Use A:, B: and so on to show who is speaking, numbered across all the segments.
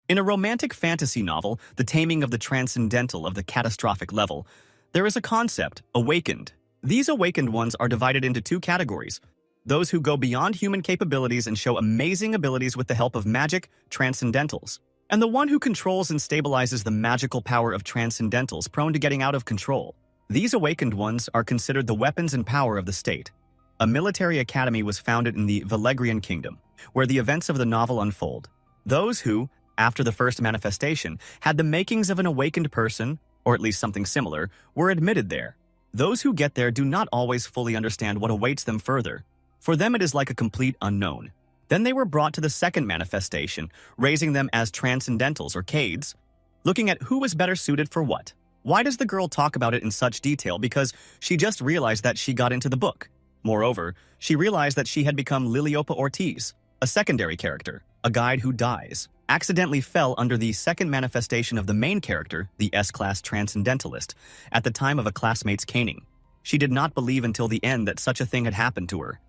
A: In a romantic fantasy novel, The Taming of the Transcendental of the Catastrophic Level, there is a concept, awakened. These awakened ones are divided into two categories: those who go beyond human capabilities and show amazing abilities with the help of magic, transcendentals, and the one who controls and stabilizes the magical power of transcendentals prone to getting out of control. These awakened ones are considered the weapons and power of the state. A military academy was founded in the Valegrian kingdom, where the events of the novel unfold. Those who, after the first manifestation, had the makings of an awakened person, or at least something similar, were admitted there. Those who get there do not always fully understand what awaits them further. For them it is like a complete unknown. Then they were brought to the second manifestation, raising them as transcendentals or Cades, looking at who was better suited for what. Why does the girl talk about it in such detail? Because she just realized that she got into the book. Moreover, she realized that she had become Liliopa Ortiz, a secondary character, a guide who dies, accidentally fell under the second manifestation of the main character, the S-class transcendentalist, at the time of a classmate's caning. She did not believe until the end that such a thing had happened to her.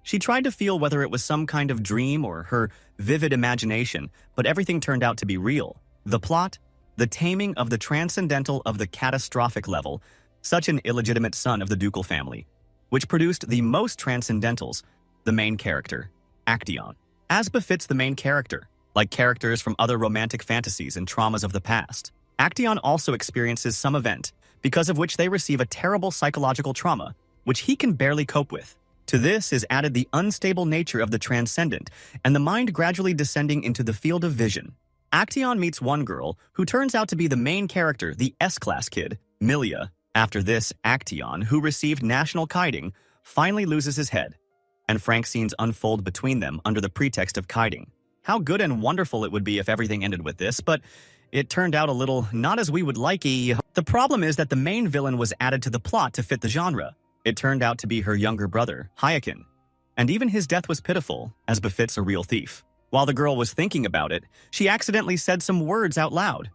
A: She tried to feel whether it was some kind of dream or her vivid imagination, but everything turned out to be real. The plot: the taming of the transcendental of the catastrophic level, such an illegitimate son of the ducal family, which produced the most transcendentals, the main character, Actaeon. As befits the main character, like characters from other romantic fantasies and traumas of the past, Actaeon also experiences some event, because of which they receive a terrible psychological trauma, which he can barely cope with. To this is added the unstable nature of the transcendent, and the mind gradually descending into the field of vision. Actaeon meets one girl, who turns out to be the main character, the S-class kid, Milia. After this, Actaeon, who received national kiting, finally loses his head, and frank scenes unfold between them under the pretext of kiting. How good and wonderful it would be if everything ended with this, but it turned out a little not as we would like-y. The problem is that the main villain was added to the plot to fit the genre. It turned out to be her younger brother, Hyakin, and even his death was pitiful, as befits a real thief. While the girl was thinking about it, she accidentally said some words out loud,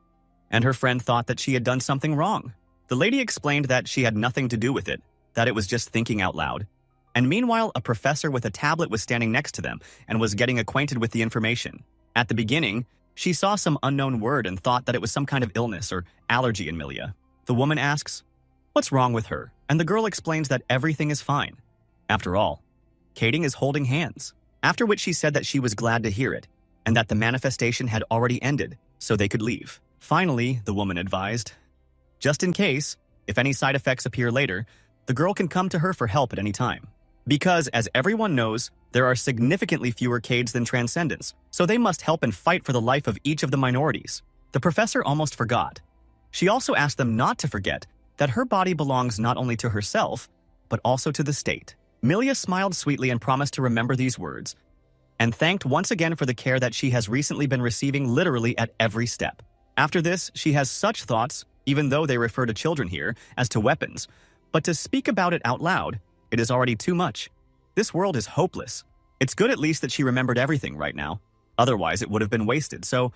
A: and her friend thought that she had done something wrong. The lady explained that she had nothing to do with it, that it was just thinking out loud. And meanwhile, a professor with a tablet was standing next to them and was getting acquainted with the information. At the beginning, she saw some unknown word and thought that it was some kind of illness or allergy in Milia. The woman asks, "What's wrong with her?" And the girl explains that everything is fine. After all, Kading is holding hands. After which she said that she was glad to hear it, and that the manifestation had already ended, so they could leave. Finally, the woman advised, just in case, if any side effects appear later, the girl can come to her for help at any time. Because, as everyone knows, there are significantly fewer Cades than Transcendents, so they must help and fight for the life of each of the minorities. The professor almost forgot. She also asked them not to forget that her body belongs not only to herself, but also to the state. Milia smiled sweetly and promised to remember these words, and thanked once again for the care that she has recently been receiving literally at every step. After this, she has such thoughts, even though they refer to children here, as to weapons, but to speak about it out loud, it is already too much. This world is hopeless. It's good at least that she remembered everything right now. Otherwise, it would have been wasted, so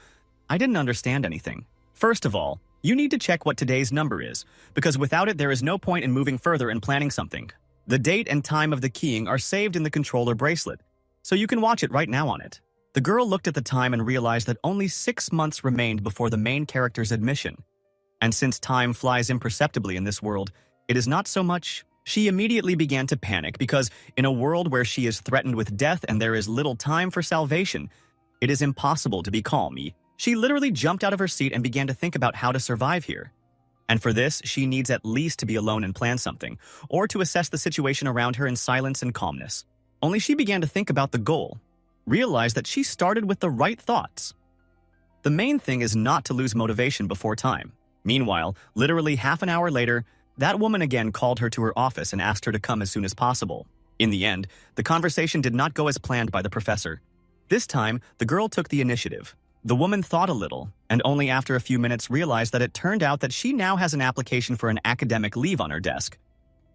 A: I didn't understand anything. First of all, you need to check what today's number is, because without it there is no point in moving further and planning something. The date and time of the keying are saved in the controller bracelet, so you can watch it right now on it. The girl looked at the time and realized that only 6 months remained before the main character's admission. And since time flies imperceptibly in this world, it is not so much. She immediately began to panic because, in a world where she is threatened with death and there is little time for salvation, it is impossible to be calm. She literally jumped out of her seat and began to think about how to survive here. And for this, she needs at least to be alone and plan something, or to assess the situation around her in silence and calmness. Only she began to think about the goal, realized that she started with the right thoughts. The main thing is not to lose motivation before time. Meanwhile, literally half an hour later, that woman again called her to her office and asked her to come as soon as possible. In the end, the conversation did not go as planned by the professor. This time, the girl took the initiative. The woman thought a little, and only after a few minutes realized that it turned out that she now has an application for an academic leave on her desk.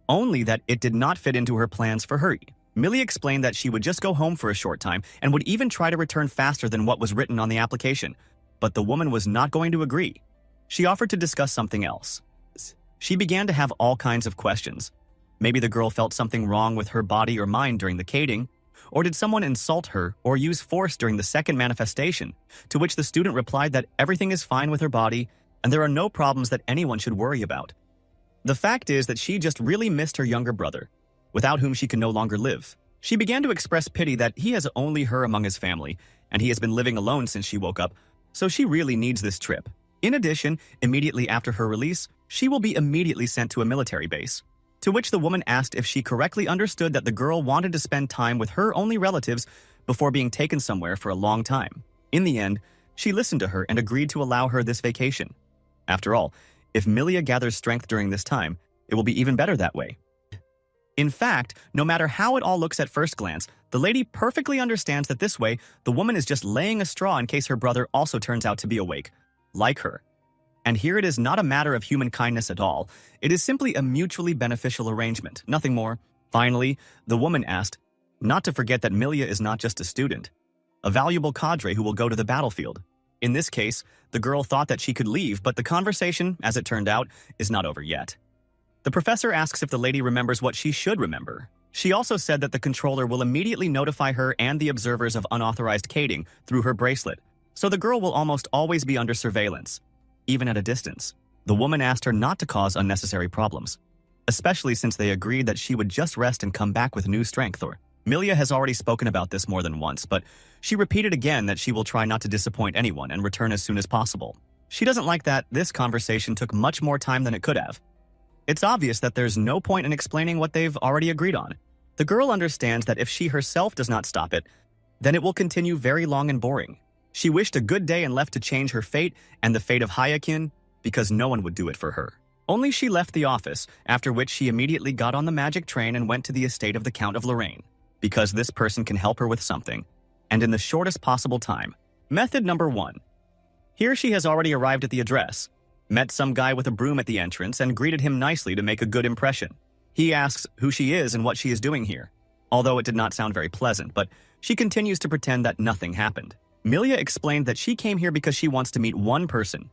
A: Only that it did not fit into her plans for her. Millie explained that she would just go home for a short time and would even try to return faster than what was written on the application, but the woman was not going to agree. She offered to discuss something else. She began to have all kinds of questions. Maybe the girl felt something wrong with her body or mind during the cading. Or did someone insult her or use force during the second manifestation? To which the student replied that everything is fine with her body and there are no problems that anyone should worry about. The fact is that she just really missed her younger brother, without whom she can no longer live. She began to express pity that he has only her among his family, and he has been living alone since she woke up, so she really needs this trip. In addition, immediately after her release, she will be immediately sent to a military base. To which the woman asked if she correctly understood that the girl wanted to spend time with her only relatives before being taken somewhere for a long time. In the end, she listened to her and agreed to allow her this vacation. After all, if Milia gathers strength during this time, it will be even better that way. In fact, no matter how it all looks at first glance, the lady perfectly understands that this way, the woman is just laying a straw in case her brother also turns out to be awake, like her. And here it is not a matter of human kindness at all. It is simply a mutually beneficial arrangement, nothing more. Finally, the woman asked, not to forget that Milia is not just a student, a valuable cadre who will go to the battlefield. In this case, the girl thought that she could leave, but the conversation, as it turned out, is not over yet. The professor asks if the lady remembers what she should remember. She also said that the controller will immediately notify her and the observers of unauthorized cading through her bracelet, so the girl will almost always be under surveillance, even at a distance. The woman asked her not to cause unnecessary problems, especially since they agreed that she would just rest and come back with new strength. Or Milia has already spoken about this more than once, but she repeated again that she will try not to disappoint anyone and return as soon as possible. She doesn't like that this conversation took much more time than it could have. It's obvious that there's no point in explaining what they've already agreed on. The girl understands that if she herself does not stop it, then it will continue very long and boring. She wished a good day and left to change her fate and the fate of Hayakin because no one would do it for her. Only she left the office, after which she immediately got on the magic train and went to the estate of the Count of Lorraine, because this person can help her with something, and in the shortest possible time. Method number 1. Here she has already arrived at the address, met some guy with a broom at the entrance and greeted him nicely to make a good impression. He asks who she is and what she is doing here, although it did not sound very pleasant, but she continues to pretend that nothing happened. Milia explained that she came here because she wants to meet one person.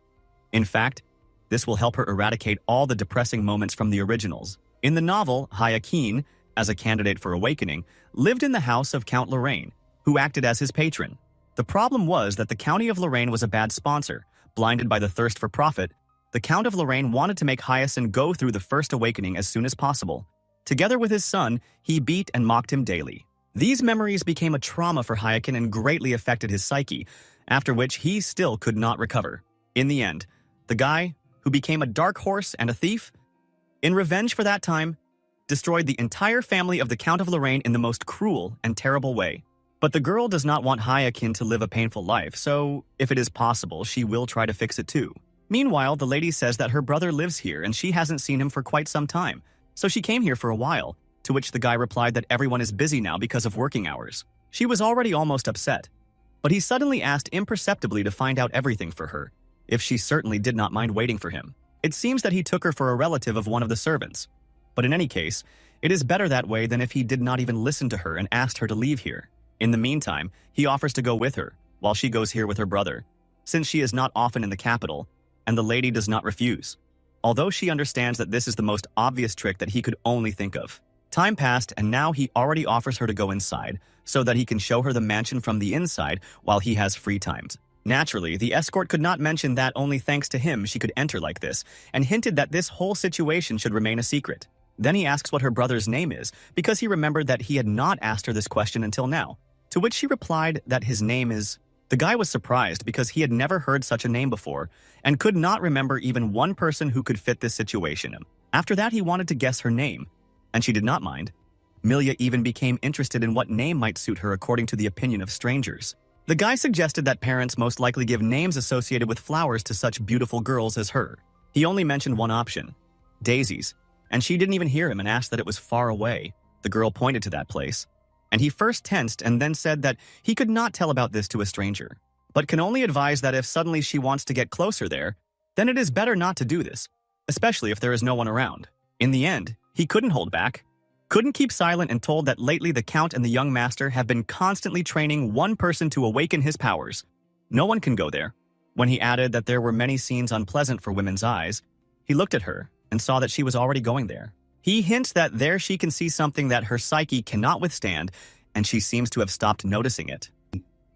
A: In fact, this will help her eradicate all the depressing moments from the originals. In the novel, Hayakin, as a candidate for awakening, lived in the house of Count Lorraine, who acted as his patron. The problem was that the County of Lorraine was a bad sponsor. Blinded by the thirst for profit, the Count of Lorraine wanted to make Hyacinth go through the first awakening as soon as possible. Together with his son, he beat and mocked him daily. These memories became a trauma for Hayakin and greatly affected his psyche, after which he still could not recover. In the end, the guy, who became a dark horse and a thief, in revenge for that time, destroyed the entire family of the Count of Lorraine in the most cruel and terrible way. But the girl does not want Hayakin to live a painful life, so if it is possible, she will try to fix it too. Meanwhile, the lady says that her brother lives here and she hasn't seen him for quite some time, so she came here for a while, to which the guy replied that everyone is busy now because of working hours. She was already almost upset, but he suddenly asked imperceptibly to find out everything for her, if she certainly did not mind waiting for him. It seems that he took her for a relative of one of the servants, but in any case, it is better that way than if he did not even listen to her and asked her to leave here. In the meantime, he offers to go with her, while she goes here with her brother, since she is not often in the capital, and the lady does not refuse, although she understands that this is the most obvious trick that he could only think of. Time passed, and now he already offers her to go inside, so that he can show her the mansion from the inside while he has free times. Naturally, the escort could not mention that only thanks to him she could enter like this, and hinted that this whole situation should remain a secret. Then he asks what her brother's name is, because he remembered that he had not asked her this question until now, to which she replied that his name is... The guy was surprised because he had never heard such a name before, and could not remember even one person who could fit this situation. After that, he wanted to guess her name, and she did not mind. Milia even became interested in what name might suit her according to the opinion of strangers. The guy suggested that parents most likely give names associated with flowers to such beautiful girls as her. He only mentioned one option, daisies, and she didn't even hear him and asked that it was far away. The girl pointed to that place, and he first tensed and then said that he could not tell about this to a stranger, but can only advise that if suddenly she wants to get closer there, then it is better not to do this, especially if there is no one around. In the end, he couldn't hold back, couldn't keep silent, and told that lately the Count and the young master have been constantly training one person to awaken his powers. No one can go there. When he added that there were many scenes unpleasant for women's eyes, he looked at her and saw that she was already going there. He hints that there she can see something that her psyche cannot withstand, and she seems to have stopped noticing it.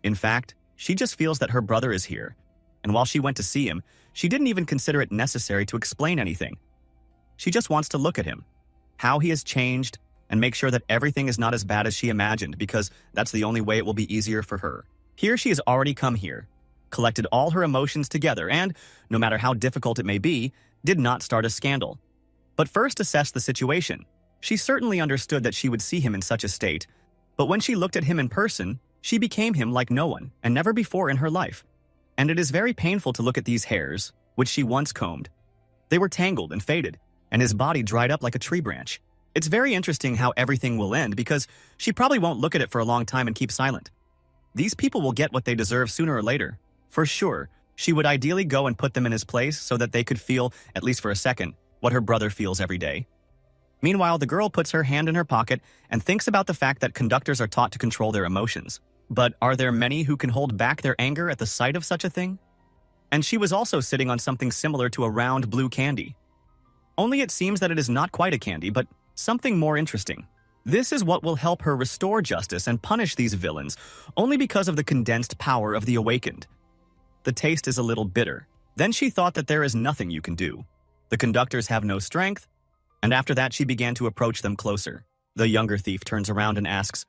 A: In fact, she just feels that her brother is here, and while she went to see him, she didn't even consider it necessary to explain anything. She just wants to look at him, how he has changed, and make sure that everything is not as bad as she imagined, because that's the only way it will be easier for her. Here she has already come here, collected all her emotions together, and, no matter how difficult it may be, did not start a scandal. But first assessed the situation. She certainly understood that she would see him in such a state, but when she looked at him in person, she became him like no one, and never before in her life. And it is very painful to look at these hairs, which she once combed. They were tangled and faded, and his body dried up like a tree branch. It's very interesting how everything will end, because she probably won't look at it for a long time and keep silent. These people will get what they deserve sooner or later. For sure, she would ideally go and put them in his place so that they could feel, at least for a second, what her brother feels every day. Meanwhile, the girl puts her hand in her pocket and thinks about the fact that conductors are taught to control their emotions. But are there many who can hold back their anger at the sight of such a thing? And she was also sitting on something similar to a round blue candy. Only it seems that it is not quite a candy, but something more interesting. This is what will help her restore justice and punish these villains, only because of the condensed power of the awakened. The taste is a little bitter. Then she thought that there is nothing you can do. The conductors have no strength, and after that she began to approach them closer. The younger thief turns around and asks,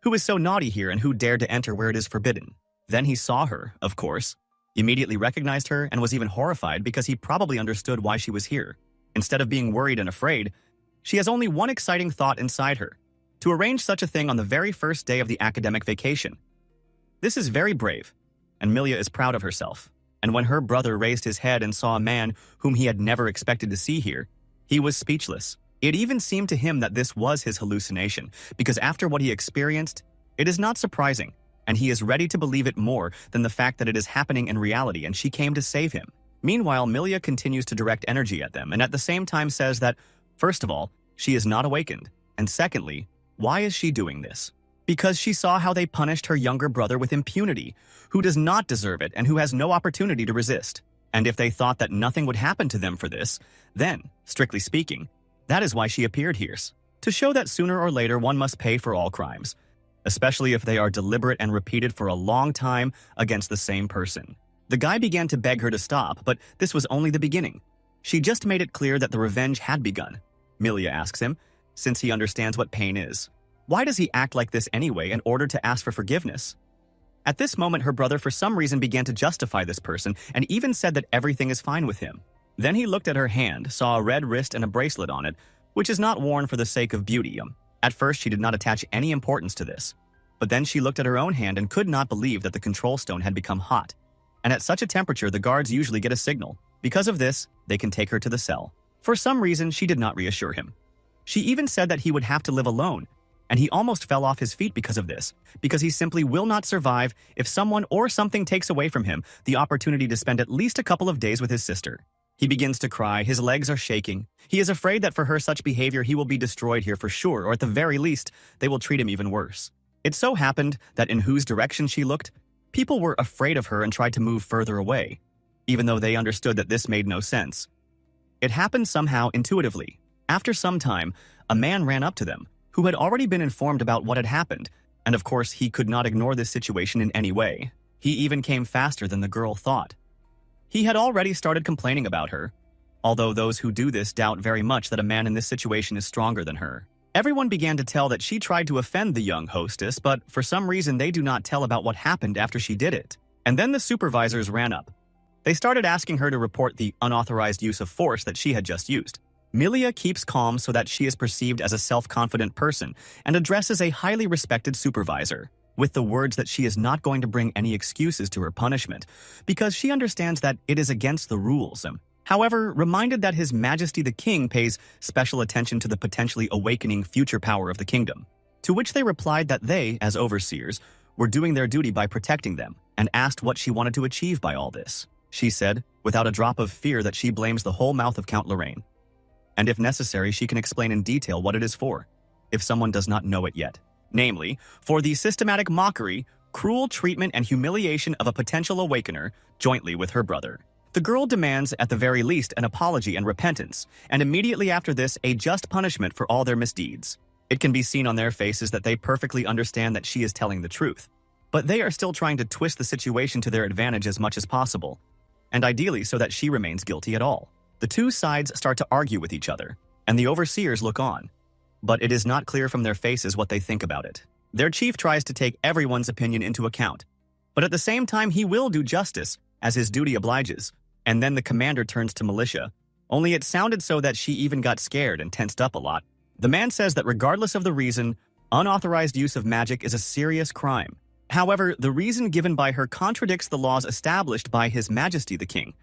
A: "Who is so naughty here and who dared to enter where it is forbidden?" Then he saw her, of course, immediately recognized her, and was even horrified because he probably understood why she was here. Instead of being worried and afraid, she has only one exciting thought inside her: to arrange such a thing on the very first day of the academic vacation. This is very brave, and Millia is proud of herself. And when her brother raised his head and saw a man whom he had never expected to see here, he was speechless. It even seemed to him that this was his hallucination, because after what he experienced, it is not surprising, and he is ready to believe it more than the fact that it is happening in reality and she came to save him. Meanwhile, Millia continues to direct energy at them, and at the same time says that, first of all, she is not awakened, and secondly, why is she doing this? Because she saw how they punished her younger brother with impunity, who does not deserve it and who has no opportunity to resist. And if they thought that nothing would happen to them for this, then, strictly speaking, that is why she appeared here, to show that sooner or later one must pay for all crimes, especially if they are deliberate and repeated for a long time against the same person. The guy began to beg her to stop, but this was only the beginning. She just made it clear that the revenge had begun. Millia asks him, since he understands what pain is, why does he act like this anyway in order to ask for forgiveness? At this moment, her brother for some reason began to justify this person and even said that everything is fine with him. Then he looked at her hand, saw a red wrist and a bracelet on it, which is not worn for the sake of beauty. At first, she did not attach any importance to this. But then she looked at her own hand and could not believe that the control stone had become hot. And at such a temperature, the guards usually get a signal. Because of this, they can take her to the cell. For some reason, she did not reassure him. She even said that he would have to live alone, and he almost fell off his feet because of this, because he simply will not survive if someone or something takes away from him the opportunity to spend at least a couple of days with his sister. He begins to cry, his legs are shaking. He is afraid that for her such behavior he will be destroyed here for sure, or at the very least, they will treat him even worse. It so happened that in whose direction she looked, people were afraid of her and tried to move further away, even though they understood that this made no sense. It happened somehow intuitively. After some time, a man ran up to them, who had already been informed about what had happened, and of course he could not ignore this situation in any way. He even came faster than the girl thought. He had already started complaining about her, although those who do this doubt very much that a man in this situation is stronger than her. Everyone began to tell that she tried to offend the young hostess, but for some reason they do not tell about what happened after she did it. And then the supervisors ran up. They started asking her to report the unauthorized use of force that she had just used. Millia keeps calm so that she is perceived as a self-confident person and addresses a highly respected supervisor with the words that she is not going to bring any excuses to her punishment because she understands that it is against the rules. However, reminded that His Majesty the King pays special attention to the potentially awakening future power of the kingdom. To which they replied that they, as overseers, were doing their duty by protecting them and asked what she wanted to achieve by all this. She said, without a drop of fear, that she blames the whole mouth of Count Lorraine. And if necessary, she can explain in detail what it is for, if someone does not know it yet. Namely, for the systematic mockery, cruel treatment, and humiliation of a potential awakener jointly with her brother. The girl demands, at the very least, an apology and repentance, and immediately after this, a just punishment for all their misdeeds. It can be seen on their faces that they perfectly understand that she is telling the truth, but they are still trying to twist the situation to their advantage as much as possible, and ideally so that she remains guilty at all. The two sides start to argue with each other, and the overseers look on, but it is not clear from their faces what they think about it. Their chief tries to take everyone's opinion into account, but at the same time he will do justice, as his duty obliges, and then the commander turns to Militia, only it sounded so that she even got scared and tensed up a lot. The man says that regardless of the reason, unauthorized use of magic is a serious crime. However, the reason given by her contradicts the laws established by His Majesty the King.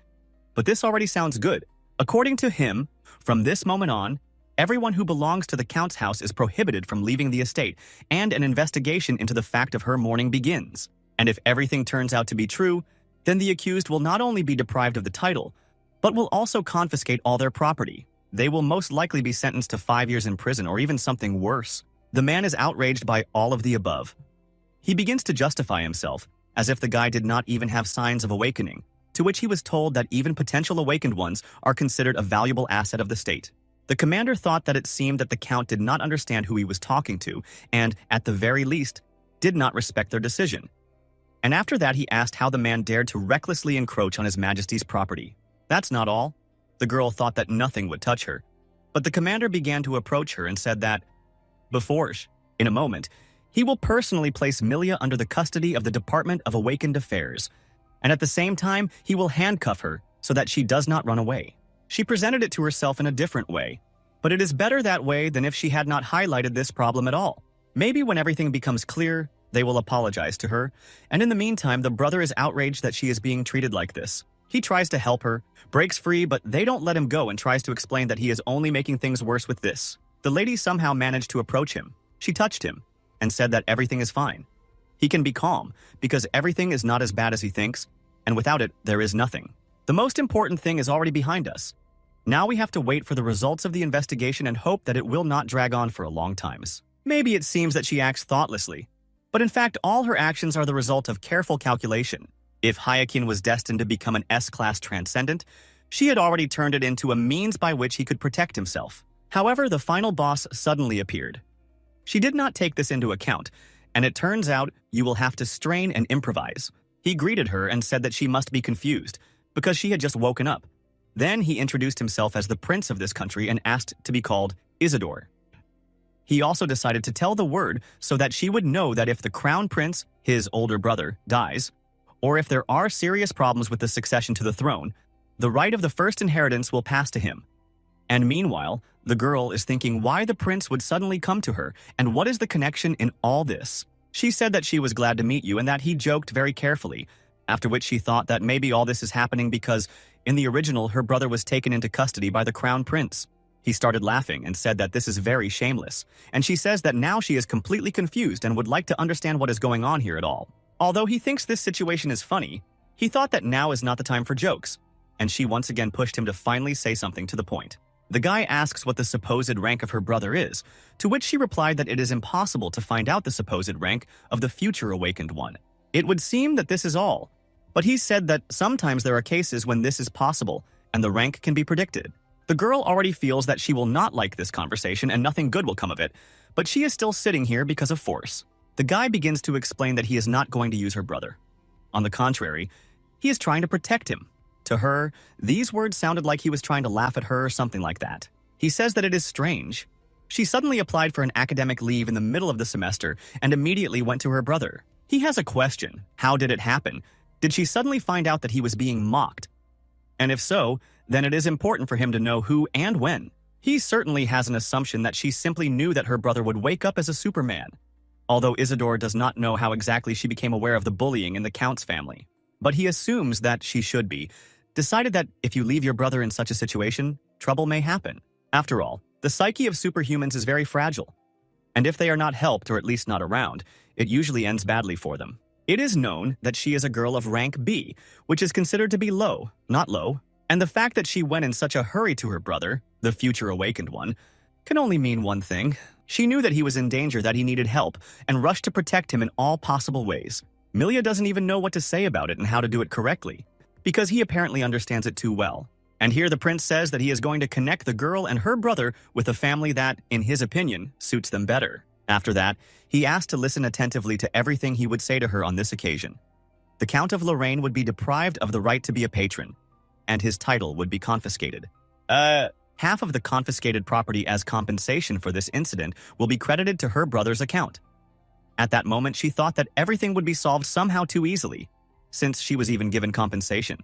A: But this already sounds good. According to him, from this moment on, everyone who belongs to the Count's house is prohibited from leaving the estate, and an investigation into the fact of her mourning begins. And if everything turns out to be true, then the accused will not only be deprived of the title, but will also confiscate all their property. They will most likely be sentenced to 5 years in prison or even something worse. The man is outraged by all of the above. He begins to justify himself, as if the guy did not even have signs of awakening, to which he was told that even potential awakened ones are considered a valuable asset of the state. The commander thought that it seemed that the Count did not understand who he was talking to, and, at the very least, did not respect their decision. And after that he asked how the man dared to recklessly encroach on His Majesty's property. That's not all. The girl thought that nothing would touch her, but the commander began to approach her and said that, in a moment, he will personally place Milia under the custody of the Department of Awakened Affairs, and at the same time, he will handcuff her so that she does not run away. She presented it to herself in a different way, but it is better that way than if she had not highlighted this problem at all. Maybe when everything becomes clear, they will apologize to her, and in the meantime, the brother is outraged that she is being treated like this. He tries to help her, breaks free, but they don't let him go and tries to explain that he is only making things worse with this. The lady somehow managed to approach him. She touched him and said that everything is fine. He can be calm because everything is not as bad as he thinks, and without it, there is nothing. The most important thing is already behind us. Now we have to wait for the results of the investigation and hope that it will not drag on for a long time. Maybe it seems that she acts thoughtlessly, but in fact all her actions are the result of careful calculation. If Hyakin was destined to become an S-class transcendent, she had already turned it into a means by which he could protect himself. However, the final boss suddenly appeared. She did not take this into account, and it turns out you will have to strain and improvise. He greeted her and said that she must be confused, because she had just woken up. Then he introduced himself as the prince of this country and asked to be called Isidore. He also decided to tell the word so that she would know that if the crown prince, his older brother, dies, or if there are serious problems with the succession to the throne, the right of the first inheritance will pass to him. And meanwhile, the girl is thinking why the prince would suddenly come to her and what is the connection in all this. She said that she was glad to meet you and that he joked very carefully, after which she thought that maybe all this is happening because, in the original, her brother was taken into custody by the crown prince. He started laughing and said that this is very shameless, and she says that now she is completely confused and would like to understand what is going on here at all. Although he thinks this situation is funny, he thought that now is not the time for jokes, and she once again pushed him to finally say something to the point. The guy asks what the supposed rank of her brother is, to which she replied that it is impossible to find out the supposed rank of the future awakened one. It would seem that this is all, but he said that sometimes there are cases when this is possible and the rank can be predicted. The girl already feels that she will not like this conversation and nothing good will come of it, but she is still sitting here because of force. The guy begins to explain that he is not going to use her brother. On the contrary, he is trying to protect him. To her, these words sounded like he was trying to laugh at her or something like that. He says that it is strange. She suddenly applied for an academic leave in the middle of the semester and immediately went to her brother. He has a question. How did it happen? Did she suddenly find out that he was being mocked? And if so, then it is important for him to know who and when. He certainly has an assumption that she simply knew that her brother would wake up as a Superman, although Isidore does not know how exactly she became aware of the bullying in the Count's family. But he assumes that she should be, decided that if you leave your brother in such a situation, trouble may happen. After all, the psyche of superhumans is very fragile, and if they are not helped or at least not around, it usually ends badly for them. It is known that she is a girl of rank B, which is considered to be low, not low, and the fact that she went in such a hurry to her brother, the future awakened one, can only mean one thing. She knew that he was in danger, that he needed help, and rushed to protect him in all possible ways. Milia doesn't even know what to say about it and how to do it correctly, because he apparently understands it too well, And here the prince says that he is going to connect the girl and her brother with a family that, in his opinion, suits them better. After that, he asked to listen attentively to everything he would say to her on this occasion. The Count of Lorraine would be deprived of the right to be a patron, and his title would be confiscated. Half of the confiscated property as compensation for this incident will be credited to her brother's account. At that moment, she thought that everything would be solved somehow too easily, since she was even given compensation.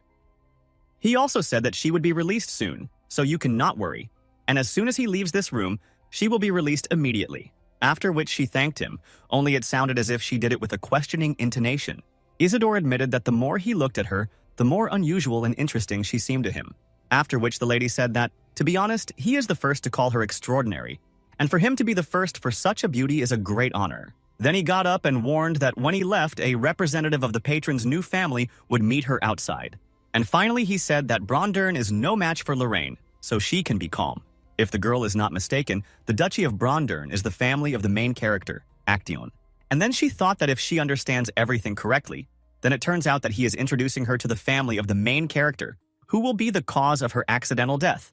A: He also said that she would be released soon, so you can not worry, and as soon as he leaves this room, she will be released immediately, after which she thanked him, only it sounded as if she did it with a questioning intonation. Isidore admitted that the more he looked at her, the more unusual and interesting she seemed to him, after which the lady said that, to be honest, he is the first to call her extraordinary, and for him to be the first for such a beauty is a great honor. Then he got up and warned that when he left, a representative of the patron's new family would meet her outside. And finally he said that Brondern is no match for Lorraine, so she can be calm. If the girl is not mistaken, the Duchy of Brondern is the family of the main character, Actaeon. And then she thought that if she understands everything correctly, then it turns out that he is introducing her to the family of the main character, who will be the cause of her accidental death.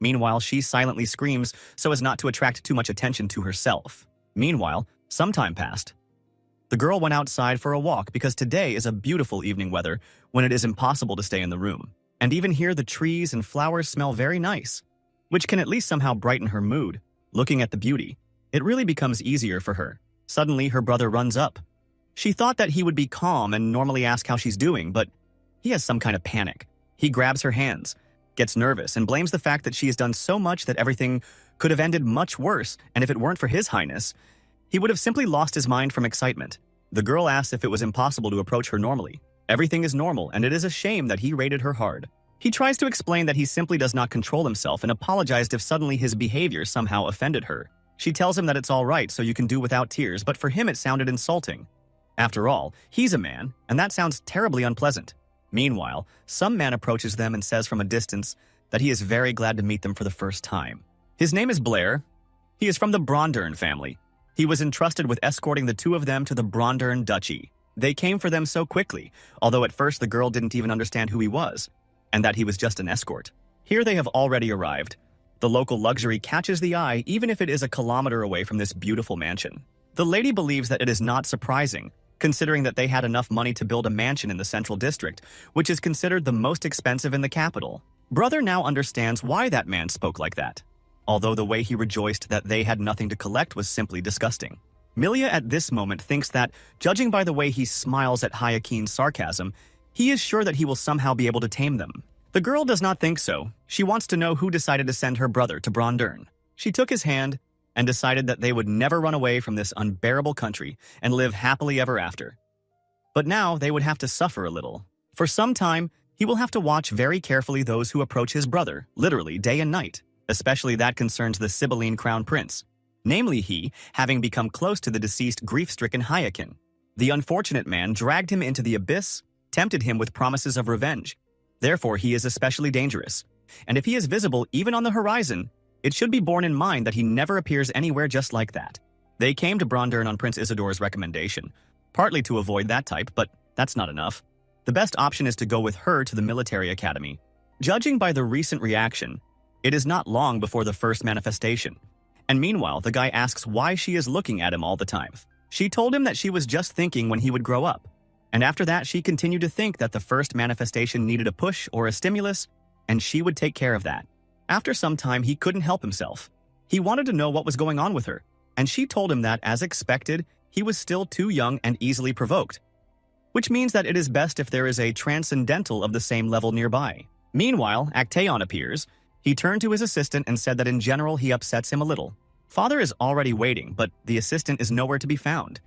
A: Meanwhile, she silently screams so as not to attract too much attention to herself. Meanwhile, some time passed. The girl went outside for a walk because today is a beautiful evening weather when it is impossible to stay in the room. And even here the trees and flowers smell very nice, which can at least somehow brighten her mood. Looking at the beauty, it really becomes easier for her. Suddenly, her brother runs up. She thought that he would be calm and normally ask how she's doing, but he has some kind of panic. He grabs her hands, gets nervous, and blames the fact that she has done so much that everything could have ended much worse, and if it weren't for His Highness, he would have simply lost his mind from excitement. The girl asks if it was impossible to approach her normally. Everything is normal, and it is a shame that he rated her hard. He tries to explain that he simply does not control himself and apologized if suddenly his behavior somehow offended her. She tells him that it's all right, so you can do without tears, but for him it sounded insulting. After all, he's a man, and that sounds terribly unpleasant. Meanwhile, some man approaches them and says from a distance that he is very glad to meet them for the first time. His name is Blair. He is from the Brondern family. He was entrusted with escorting the two of them to the Brondern Duchy. They came for them so quickly, although at first the girl didn't even understand who he was, and that he was just an escort. Here they have already arrived. The local luxury catches the eye even if it is a kilometer away from this beautiful mansion. The lady believes that it is not surprising, considering that they had enough money to build a mansion in the central district, which is considered the most expensive in the capital. Brother now understands why that man spoke like that, although the way he rejoiced that they had nothing to collect was simply disgusting. Milia at this moment thinks that, judging by the way he smiles at Hyakin's sarcasm, he is sure that he will somehow be able to tame them. The girl does not think so. She wants to know who decided to send her brother to Brondern. She took his hand and decided that they would never run away from this unbearable country and live happily ever after. But now they would have to suffer a little. For some time, he will have to watch very carefully those who approach his brother, literally day and night. Especially that concerns the Sibylline crown prince, namely he having become close to the deceased grief-stricken Hyakin. The unfortunate man dragged him into the abyss, tempted him with promises of revenge. Therefore he is especially dangerous, and if he is visible even on the horizon, it should be borne in mind that he never appears anywhere just like that. They came to Brondern on Prince Isidore's recommendation, partly to avoid that type, but that's not enough. The best option is to go with her to the military academy. Judging by the recent reaction, it is not long before the first manifestation. And meanwhile, the guy asks why she is looking at him all the time. She told him that she was just thinking when he would grow up. And after that, she continued to think that the first manifestation needed a push or a stimulus, and she would take care of that. After some time, he couldn't help himself. He wanted to know what was going on with her, and she told him that, as expected, he was still too young and easily provoked. Which means that it is best if there is a transcendental of the same level nearby. Meanwhile, Actaeon appears. He turned to his assistant and said that in general he upsets him a little. Father is already waiting, but the assistant is nowhere to be found.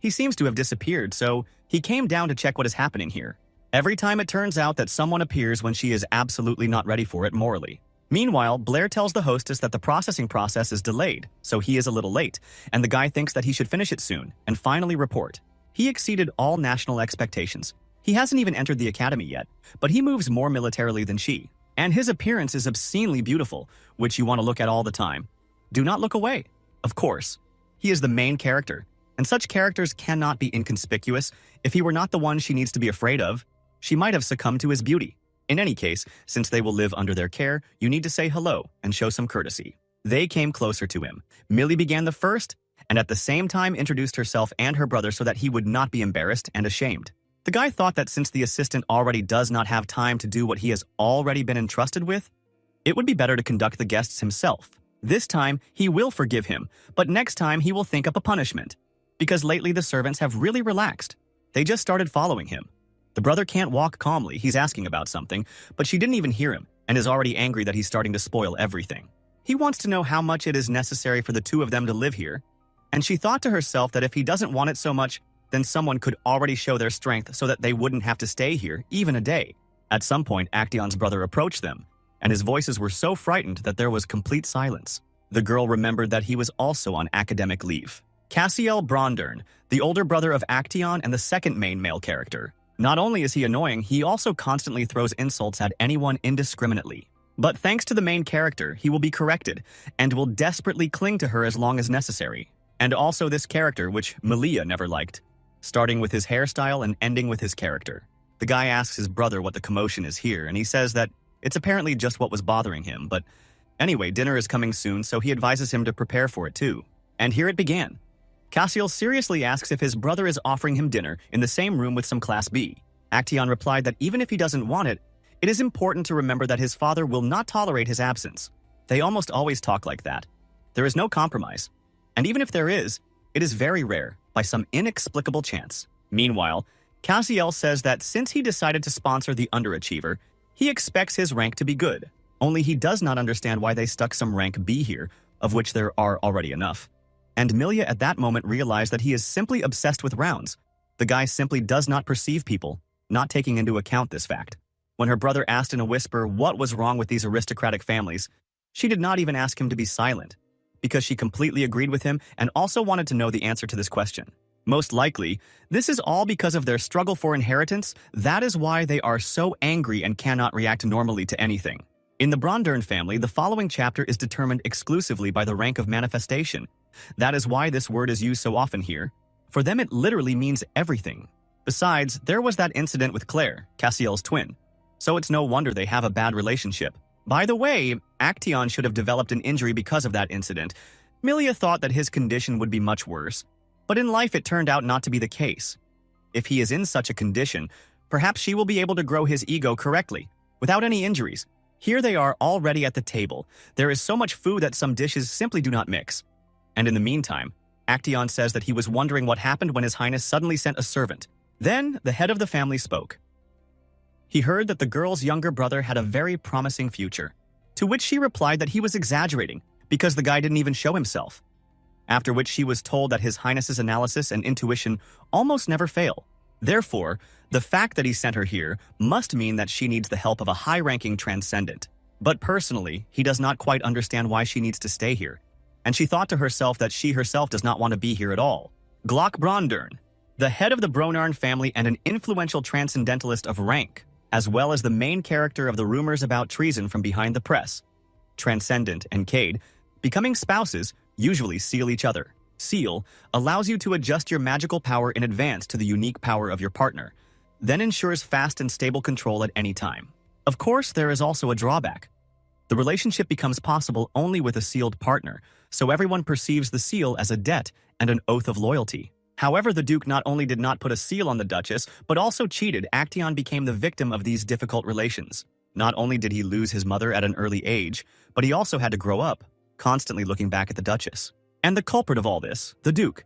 A: He seems to have disappeared, so he came down to check what is happening here. Every time it turns out that someone appears when she is absolutely not ready for it morally. Meanwhile, Blair tells the hostess that the processing process is delayed, so he is a little late, and the guy thinks that he should finish it soon and finally report. He exceeded all national expectations. He hasn't even entered the academy yet, but he moves more militarily than she. And his appearance is obscenely beautiful, which you want to look at all the time. Do not look away. Of course, he is the main character, and such characters cannot be inconspicuous. If he were not the one she needs to be afraid of, she might have succumbed to his beauty. In any case, since they will live under their care, you need to say hello and show some courtesy. They came closer to him. Millie began the first, and at the same time introduced herself and her brother so that he would not be embarrassed and ashamed. The guy thought that since the assistant already does not have time to do what he has already been entrusted with, it would be better to conduct the guests himself. This time, he will forgive him, but next time he will think up a punishment. Because lately the servants have really relaxed. They just started following him. The brother can't walk calmly, he's asking about something, but she didn't even hear him and is already angry that he's starting to spoil everything. He wants to know how much it is necessary for the two of them to live here, and she thought to herself that if he doesn't want it so much, then someone could already show their strength so that they wouldn't have to stay here, even a day. At some point, Actaeon's brother approached them, and his voices were so frightened that there was complete silence. The girl remembered that he was also on academic leave. Cassiel Brondern, the older brother of Actaeon and the second main male character. Not only is he annoying, he also constantly throws insults at anyone indiscriminately. But thanks to the main character, he will be corrected, and will desperately cling to her as long as necessary. And also this character, which Malia never liked, starting with his hairstyle and ending with his character. The guy asks his brother what the commotion is here, and he says that it's apparently just what was bothering him, but anyway, dinner is coming soon, so he advises him to prepare for it too. And here it began. Cassiel seriously asks if his brother is offering him dinner in the same room with some Class B. Actaeon replied that even if he doesn't want it, it is important to remember that his father will not tolerate his absence. They almost always talk like that. There is no compromise. And even if there is, it is very rare, by some inexplicable chance. Meanwhile, Cassiel says that since he decided to sponsor the underachiever, he expects his rank to be good. Only he does not understand why they stuck some rank B here, of which there are already enough. And Milia at that moment realized that he is simply obsessed with rounds. The guy simply does not perceive people, not taking into account this fact. When her brother asked in a whisper what was wrong with these aristocratic families, she did not even ask him to be silent, because she completely agreed with him and also wanted to know the answer to this question. Most likely, this is all because of their struggle for inheritance. That is why they are so angry and cannot react normally to anything. In the Brondern family, the following chapter is determined exclusively by the rank of manifestation. That is why this word is used so often here. For them, it literally means everything. Besides, there was that incident with Claire, Cassiel's twin, so it's no wonder they have a bad relationship. By the way, Actaeon should have developed an injury because of that incident. Milia thought that his condition would be much worse, but in life it turned out not to be the case. If he is in such a condition, perhaps she will be able to grow his ego correctly, without any injuries. Here they are already at the table. There is so much food that some dishes simply do not mix. And in the meantime, Actaeon says that he was wondering what happened when His Highness suddenly sent a servant. Then, the head of the family spoke. He heard that the girl's younger brother had a very promising future, to which she replied that he was exaggerating, because the guy didn't even show himself. After which she was told that His Highness's analysis and intuition almost never fail. Therefore, the fact that he sent her here must mean that she needs the help of a high-ranking transcendent. But personally, he does not quite understand why she needs to stay here, and she thought to herself that she herself does not want to be here at all. Glock Brondern, the head of the Bronnarn family and an influential transcendentalist of rank, as well as the main character of the rumors about treason from behind the press. Transcendent and Cade, becoming spouses, usually seal each other. Seal allows you to adjust your magical power in advance to the unique power of your partner, then ensures fast and stable control at any time. Of course, there is also a drawback. The relationship becomes possible only with a sealed partner, so everyone perceives the seal as a debt and an oath of loyalty. However, the Duke not only did not put a seal on the Duchess, but also cheated. Actaeon became the victim of these difficult relations. Not only did he lose his mother at an early age, but he also had to grow up, constantly looking back at the Duchess. And the culprit of all this, the Duke.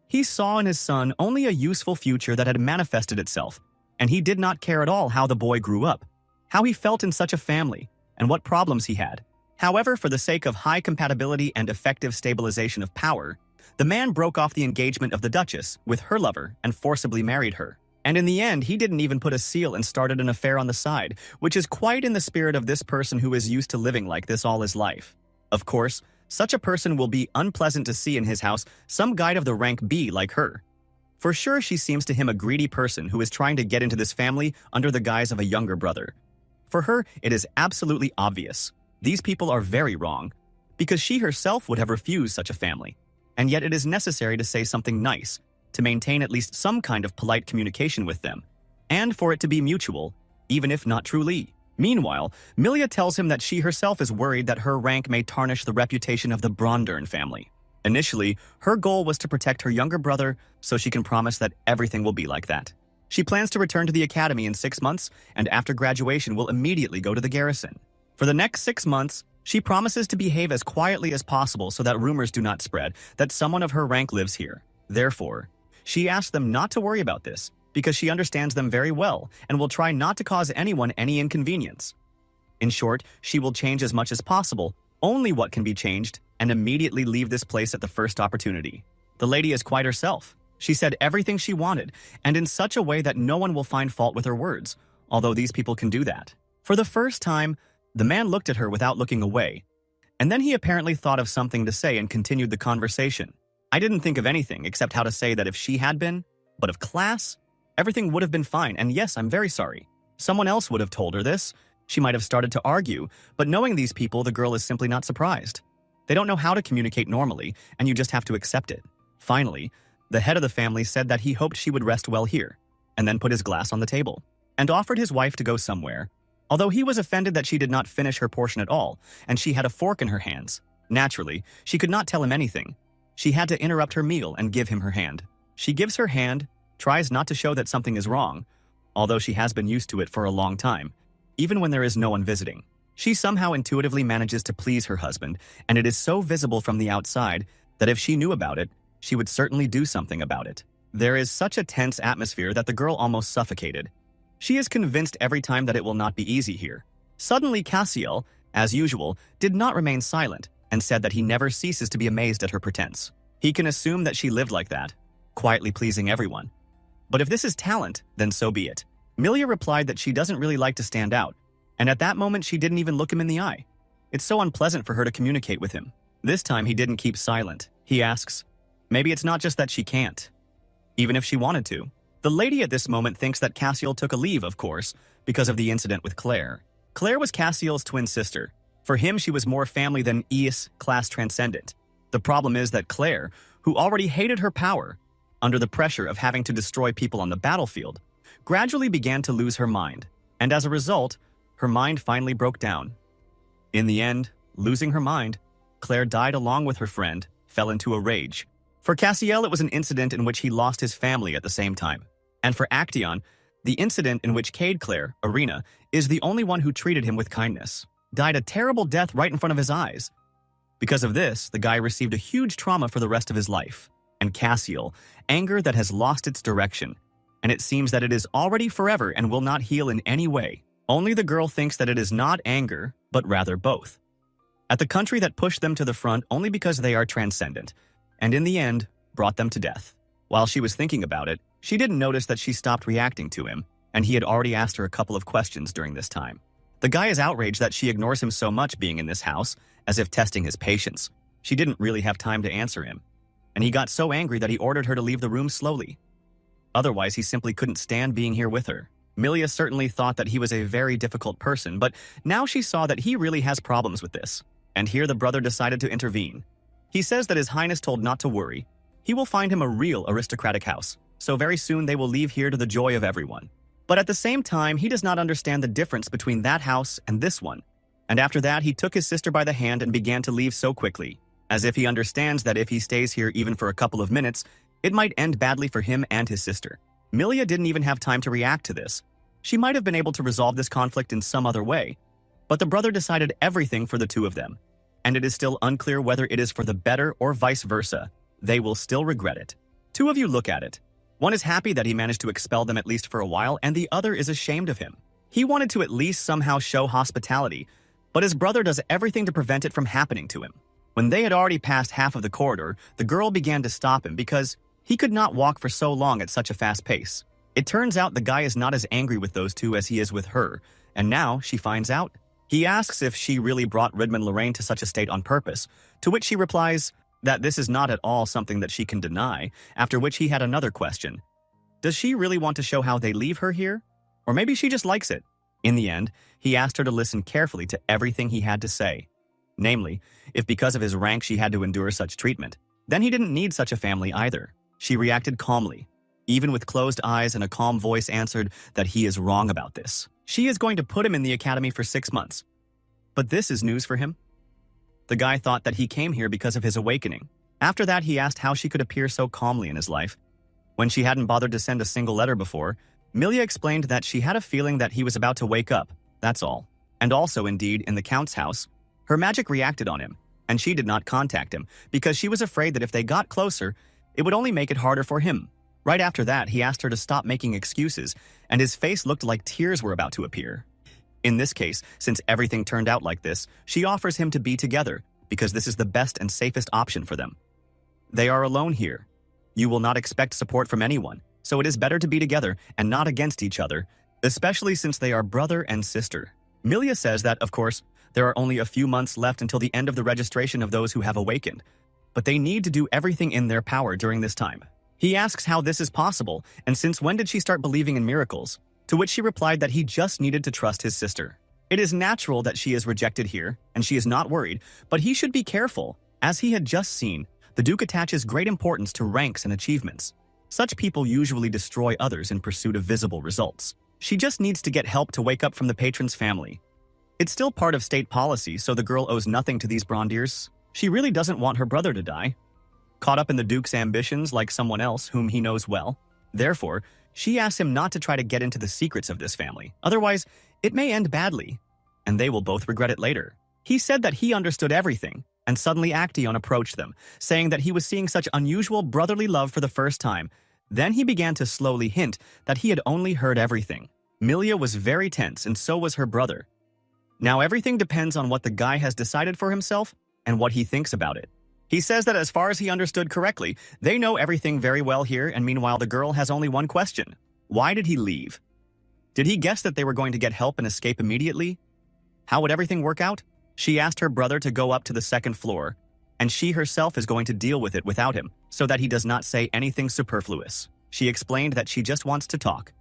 A: He saw in his son only a useful future that had manifested itself, and he did not care at all how the boy grew up, how he felt in such a family, and what problems he had. However, for the sake of high compatibility and effective stabilization of power, the man broke off the engagement of the Duchess with her lover and forcibly married her. And in the end, he didn't even put a seal and started an affair on the side, which is quite in the spirit of this person who is used to living like this all his life. Of course, such a person will be unpleasant to see in his house some guide of the rank B like her. For sure, she seems to him a greedy person who is trying to get into this family under the guise of a younger brother. For her, it is absolutely obvious. These people are very wrong, because she herself would have refused such a family. And yet it is necessary to say something nice, to maintain at least some kind of polite communication with them, and for it to be mutual, even if not truly. Meanwhile, Milia tells him that she herself is worried that her rank may tarnish the reputation of the Brondern family. Initially, her goal was to protect her younger brother so she can promise that everything will be like that. She plans to return to the academy in 6 months, and after graduation will immediately go to the garrison. For the next 6 months, she promises to behave as quietly as possible so that rumors do not spread that someone of her rank lives here. Therefore, she asks them not to worry about this because she understands them very well and will try not to cause anyone any inconvenience. In short, she will change as much as possible, only what can be changed, and immediately leave this place at the first opportunity. The lady is quite herself. She said everything she wanted, and in such a way that no one will find fault with her words, although these people can do that. For the first time, the man looked at her without looking away, and then he apparently thought of something to say and continued the conversation. I didn't think of anything except how to say that if she had been, but of class, everything would have been fine, and yes, I'm very sorry. Someone else would have told her this. She might have started to argue, but knowing these people, the girl is simply not surprised. They don't know how to communicate normally, and you just have to accept it. Finally, the head of the family said that he hoped she would rest well here, and then put his glass on the table, and offered his wife to go somewhere, although he was offended that she did not finish her portion at all, and she had a fork in her hands. Naturally, she could not tell him anything. She had to interrupt her meal and give him her hand. She gives her hand, tries not to show that something is wrong, although she has been used to it for a long time, even when there is no one visiting. She somehow intuitively manages to please her husband, and it is so visible from the outside that if she knew about it, she would certainly do something about it. There is such a tense atmosphere that the girl almost suffocated. She is convinced every time that it will not be easy here. Suddenly, Cassiel, as usual, did not remain silent and said that he never ceases to be amazed at her pretense. He can assume that she lived like that, quietly pleasing everyone. But if this is talent, then so be it. Milia replied that she doesn't really like to stand out, and at that moment she didn't even look him in the eye. It's so unpleasant for her to communicate with him. This time he didn't keep silent. He asks, maybe it's not just that she can't, even if she wanted to. The lady at this moment thinks that Cassiel took a leave, of course, because of the incident with Claire. Claire was Cassiel's twin sister. For him, she was more family than Eis, class transcendent. The problem is that Claire, who already hated her power, under the pressure of having to destroy people on the battlefield, gradually began to lose her mind, and as a result, her mind finally broke down. In the end, losing her mind, Claire died along with her friend, fell into a rage. For Cassiel, it was an incident in which he lost his family at the same time. And for Actaeon, the incident in which Cade Claire, Arena, is the only one who treated him with kindness, died a terrible death right in front of his eyes. Because of this, the guy received a huge trauma for the rest of his life. And Cassiel, anger that has lost its direction, and it seems that it is already forever and will not heal in any way. Only the girl thinks that it is not anger, but rather both. At the country that pushed them to the front only because they are transcendent, and in the end, brought them to death. While she was thinking about it, she didn't notice that she stopped reacting to him, and he had already asked her a couple of questions during this time. The guy is outraged that she ignores him so much being in this house, as if testing his patience. She didn't really have time to answer him, and he got so angry that he ordered her to leave the room slowly. Otherwise, he simply couldn't stand being here with her. Milia certainly thought that he was a very difficult person, but now she saw that he really has problems with this. And here the brother decided to intervene. He says that His Highness told not to worry. He will find him a real aristocratic house, so very soon they will leave here to the joy of everyone. But at the same time, he does not understand the difference between that house and this one. And after that, he took his sister by the hand and began to leave so quickly, as if he understands that if he stays here even for a couple of minutes, it might end badly for him and his sister. Milia didn't even have time to react to this. She might have been able to resolve this conflict in some other way, but the brother decided everything for the two of them, and it is still unclear whether it is for the better or vice versa. They will still regret it. Two of you look at it. One is happy that he managed to expel them at least for a while, and the other is ashamed of him. He wanted to at least somehow show hospitality, but his brother does everything to prevent it from happening to him. When they had already passed half of the corridor, the girl began to stop him because he could not walk for so long at such a fast pace. It turns out the guy is not as angry with those two as he is with her, and now she finds out. He asks if she really brought Ridman Lorraine to such a state on purpose, to which she replies that this is not at all something that she can deny, after which he had another question. Does she really want to show how they leave her here? Or maybe she just likes it. In the end, he asked her to listen carefully to everything he had to say. Namely, if because of his rank she had to endure such treatment, then he didn't need such a family either. She reacted calmly. even with closed eyes and a calm voice answered that he is wrong about this. She is going to put him in the academy for 6 months. But this is news for him. The guy thought that he came here because of his awakening. After that, he asked how she could appear so calmly in his life. When she hadn't bothered to send a single letter before, Millia explained that she had a feeling that he was about to wake up, that's all. And also, indeed, in the Count's house, her magic reacted on him, and she did not contact him because she was afraid that if they got closer, it would only make it harder for him. Right after that, he asked her to stop making excuses, and his face looked like tears were about to appear. In this case, since everything turned out like this, she offers him to be together because this is the best and safest option for them. They are alone here. You will not expect support from anyone, so it is better to be together and not against each other, especially since they are brother and sister. Millia says that, of course, there are only a few months left until the end of the registration of those who have awakened, but they need to do everything in their power during this time. He asks how this is possible, and since when did she start believing in miracles, to which she replied that he just needed to trust his sister. It is natural that she is rejected here, and she is not worried, but he should be careful. As he had just seen, the Duke attaches great importance to ranks and achievements. Such people usually destroy others in pursuit of visible results. She just needs to get help to wake up from the patron's family. It's still part of state policy, so the girl owes nothing to these Brondiers. She really doesn't want her brother to die, caught up in the Duke's ambitions like someone else whom he knows well. Therefore, she asks him not to try to get into the secrets of this family. Otherwise, it may end badly, and they will both regret it later. He said that he understood everything, and suddenly Actaeon approached them, saying that he was seeing such unusual brotherly love for the first time. Then he began to slowly hint that he had only heard everything. Millia was very tense, and so was her brother. Now everything depends on what the guy has decided for himself and what he thinks about it. He says that as far as he understood correctly, they know everything very well here, and meanwhile the girl has only one question. Why did he leave? Did he guess that they were going to get help and escape immediately? How would everything work out? She asked her brother to go up to the second floor, and she herself is going to deal with it without him, so that he does not say anything superfluous. She explained that she just wants to talk.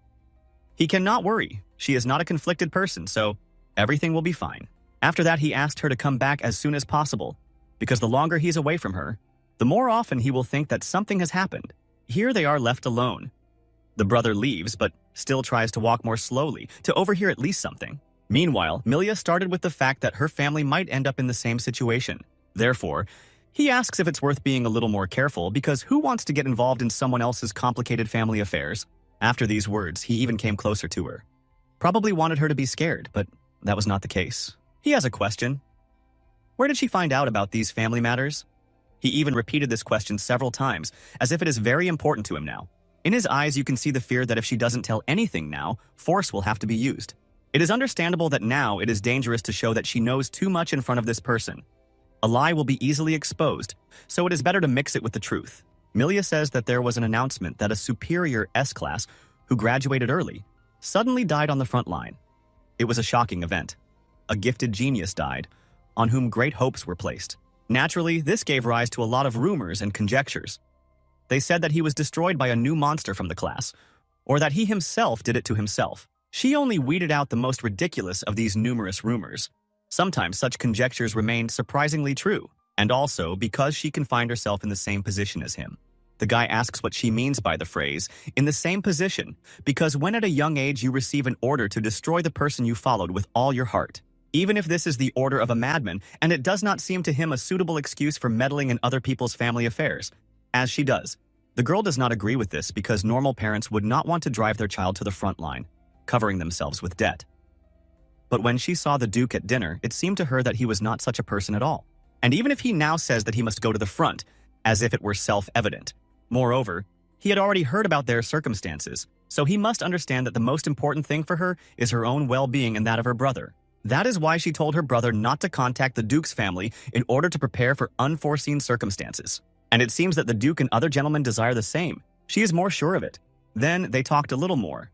A: He cannot worry. She is not a conflicted person, so everything will be fine. After that, he asked her to come back as soon as possible, because the longer he's away from her, the more often he will think that something has happened. Here they are left alone. The brother leaves, but still tries to walk more slowly to overhear at least something. Meanwhile, Millia started with the fact that her family might end up in the same situation. Therefore, he asks if it's worth being a little more careful because who wants to get involved in someone else's complicated family affairs? After these words, he even came closer to her. Probably wanted her to be scared, but that was not the case. He has a question. Where did she find out about these family matters? He even repeated this question several times, as if it is very important to him now. In his eyes, you can see the fear that if she doesn't tell anything now, force will have to be used. It is understandable that now it is dangerous to show that she knows too much in front of this person. A lie will be easily exposed, so it is better to mix it with the truth. Millia says that there was an announcement that a superior S-class, who graduated early, suddenly died on the front line. It was a shocking event. A gifted genius died, on whom great hopes were placed. Naturally, this gave rise to a lot of rumors and conjectures. They said that he was destroyed by a new monster from the class, or that he himself did it to himself. She only weeded out the most ridiculous of these numerous rumors. Sometimes such conjectures remained surprisingly true, and also because she can find herself in the same position as him. The guy asks what she means by the phrase, in the same position, because when at a young age you receive an order to destroy the person you followed with all your heart. Even if this is the order of a madman, and it does not seem to him a suitable excuse for meddling in other people's family affairs, as she does. The girl does not agree with this because normal parents would not want to drive their child to the front line, covering themselves with debt. But when she saw the Duke at dinner, it seemed to her that he was not such a person at all. And even if he now says that he must go to the front, as if it were self-evident. Moreover, he had already heard about their circumstances, so he must understand that the most important thing for her is her own well-being and that of her brother. That is why she told her brother not to contact the Duke's family in order to prepare for unforeseen circumstances. And it seems that the Duke and other gentlemen desire the same. She is more sure of it. Then they talked a little more.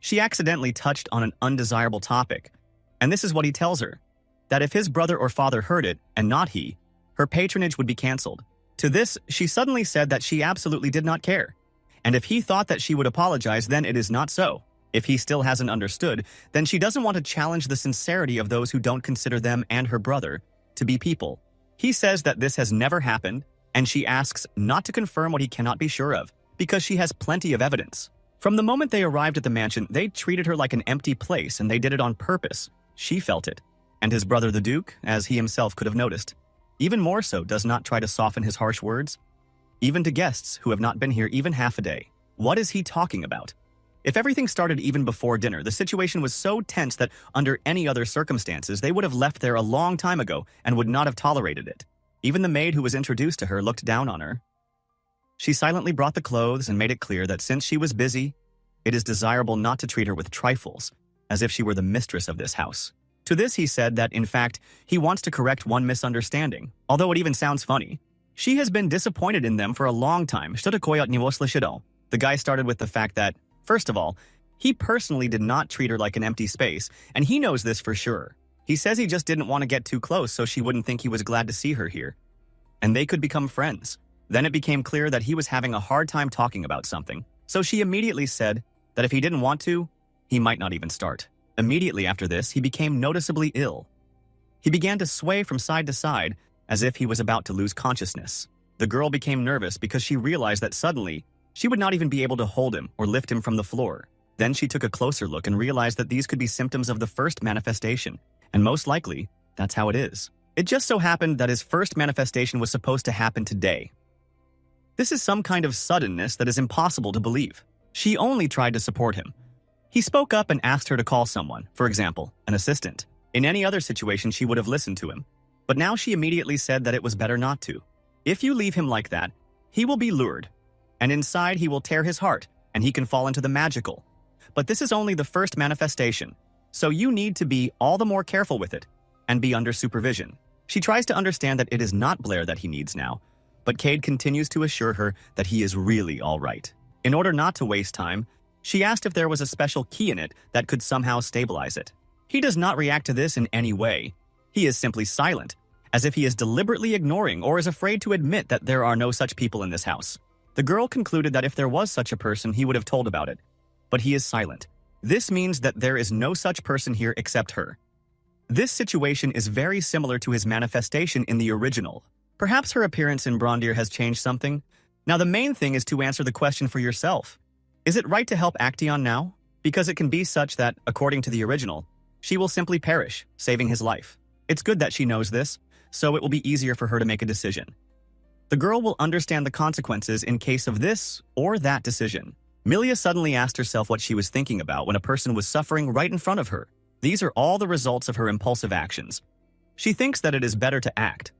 A: She accidentally touched on an undesirable topic, and this is what he tells her, that if his brother or father heard it, and not he, her patronage would be cancelled. To this, she suddenly said that she absolutely did not care, and if he thought that she would apologize, then it is not so. If he still hasn't understood, then she doesn't want to challenge the sincerity of those who don't consider them and her brother to be people. He says that this has never happened, and she asks not to confirm what he cannot be sure of, because she has plenty of evidence. From the moment they arrived at the mansion, they treated her like an empty place, and they did it on purpose. She felt it. And his brother the Duke, as he himself could have noticed, even more so, does not try to soften his harsh words, even to guests who have not been here even half a day. What is he talking about? If everything started even before dinner, the situation was so tense that under any other circumstances, they would have left there a long time ago and would not have tolerated it. Even the maid who was introduced to her looked down on her. She silently brought the clothes and made it clear that since she was busy, it is desirable not to treat her with trifles, as if she were the mistress of this house. To this he said that, in fact, he wants to correct one misunderstanding, although it even sounds funny. She has been disappointed in them for a long time. The guy started with the fact that, first of all, he personally did not treat her like an empty space, and he knows this for sure. He says he just didn't want to get too close so she wouldn't think he was glad to see her here. And they could become friends. Then it became clear that he was having a hard time talking about something, so she immediately said that if he didn't want to, he might not even start. Immediately after this, he became noticeably ill. He began to sway from side to side, as if he was about to lose consciousness. The girl became nervous because she realized that suddenly, she would not even be able to hold him or lift him from the floor. Then she took a closer look and realized that these could be symptoms of the first manifestation, and most likely, that's how it is. It just so happened that his first manifestation was supposed to happen today. This is some kind of suddenness that is impossible to believe. She only tried to support him. He spoke up and asked her to call someone, for example, an assistant. In any other situation, she would have listened to him. But now she immediately said that it was better not to. If you leave him like that, he will be lured. And inside, he will tear his heart, and he can fall into the magical. But this is only the first manifestation, so you need to be all the more careful with it, and be under supervision. She tries to understand that it is not Blair that he needs now, but Cade continues to assure her that he is really all right. In order not to waste time, she asked if there was a special key in it that could somehow stabilize it. He does not react to this in any way. He is simply silent, as if he is deliberately ignoring or is afraid to admit that there are no such people in this house. The girl concluded that if there was such a person, he would have told about it. But he is silent. This means that there is no such person here except her. This situation is very similar to his manifestation in the original. Perhaps her appearance in Brondir has changed something. Now the main thing is to answer the question for yourself. Is it right to help Actaeon now? Because it can be such that, according to the original, she will simply perish, saving his life. It's good that she knows this, so it will be easier for her to make a decision. The girl will understand the consequences in case of this or that decision. Milia suddenly asked herself what she was thinking about when a person was suffering right in front of her. These are all the results of her impulsive actions. She thinks that it is better to act.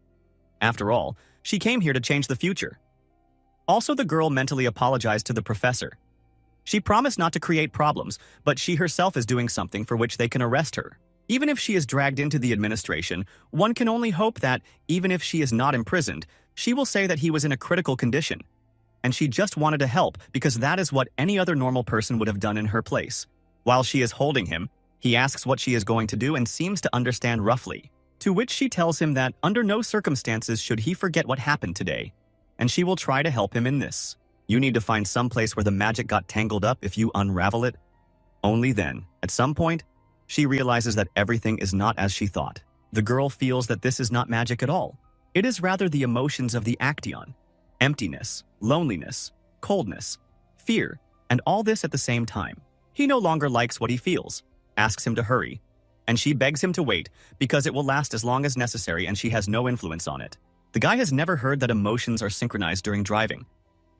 A: After all, she came here to change the future. Also, the girl mentally apologized to the professor. She promised not to create problems, but she herself is doing something for which they can arrest her. Even if she is dragged into the administration, one can only hope that, even if she is not imprisoned, she will say that he was in a critical condition. And she just wanted to help because that is what any other normal person would have done in her place. While she is holding him, he asks what she is going to do and seems to understand roughly. To which she tells him that under no circumstances should he forget what happened today, and she will try to help him in this. You need to find some place where the magic got tangled up if you unravel it. Only then, at some point, she realizes that everything is not as she thought. The girl feels that this is not magic at all. It is rather the emotions of the Actaeon. Emptiness, loneliness, coldness, fear, and all this at the same time. He no longer likes what he feels, asks him to hurry, and she begs him to wait because it will last as long as necessary and she has no influence on it. The guy has never heard that emotions are synchronized during driving,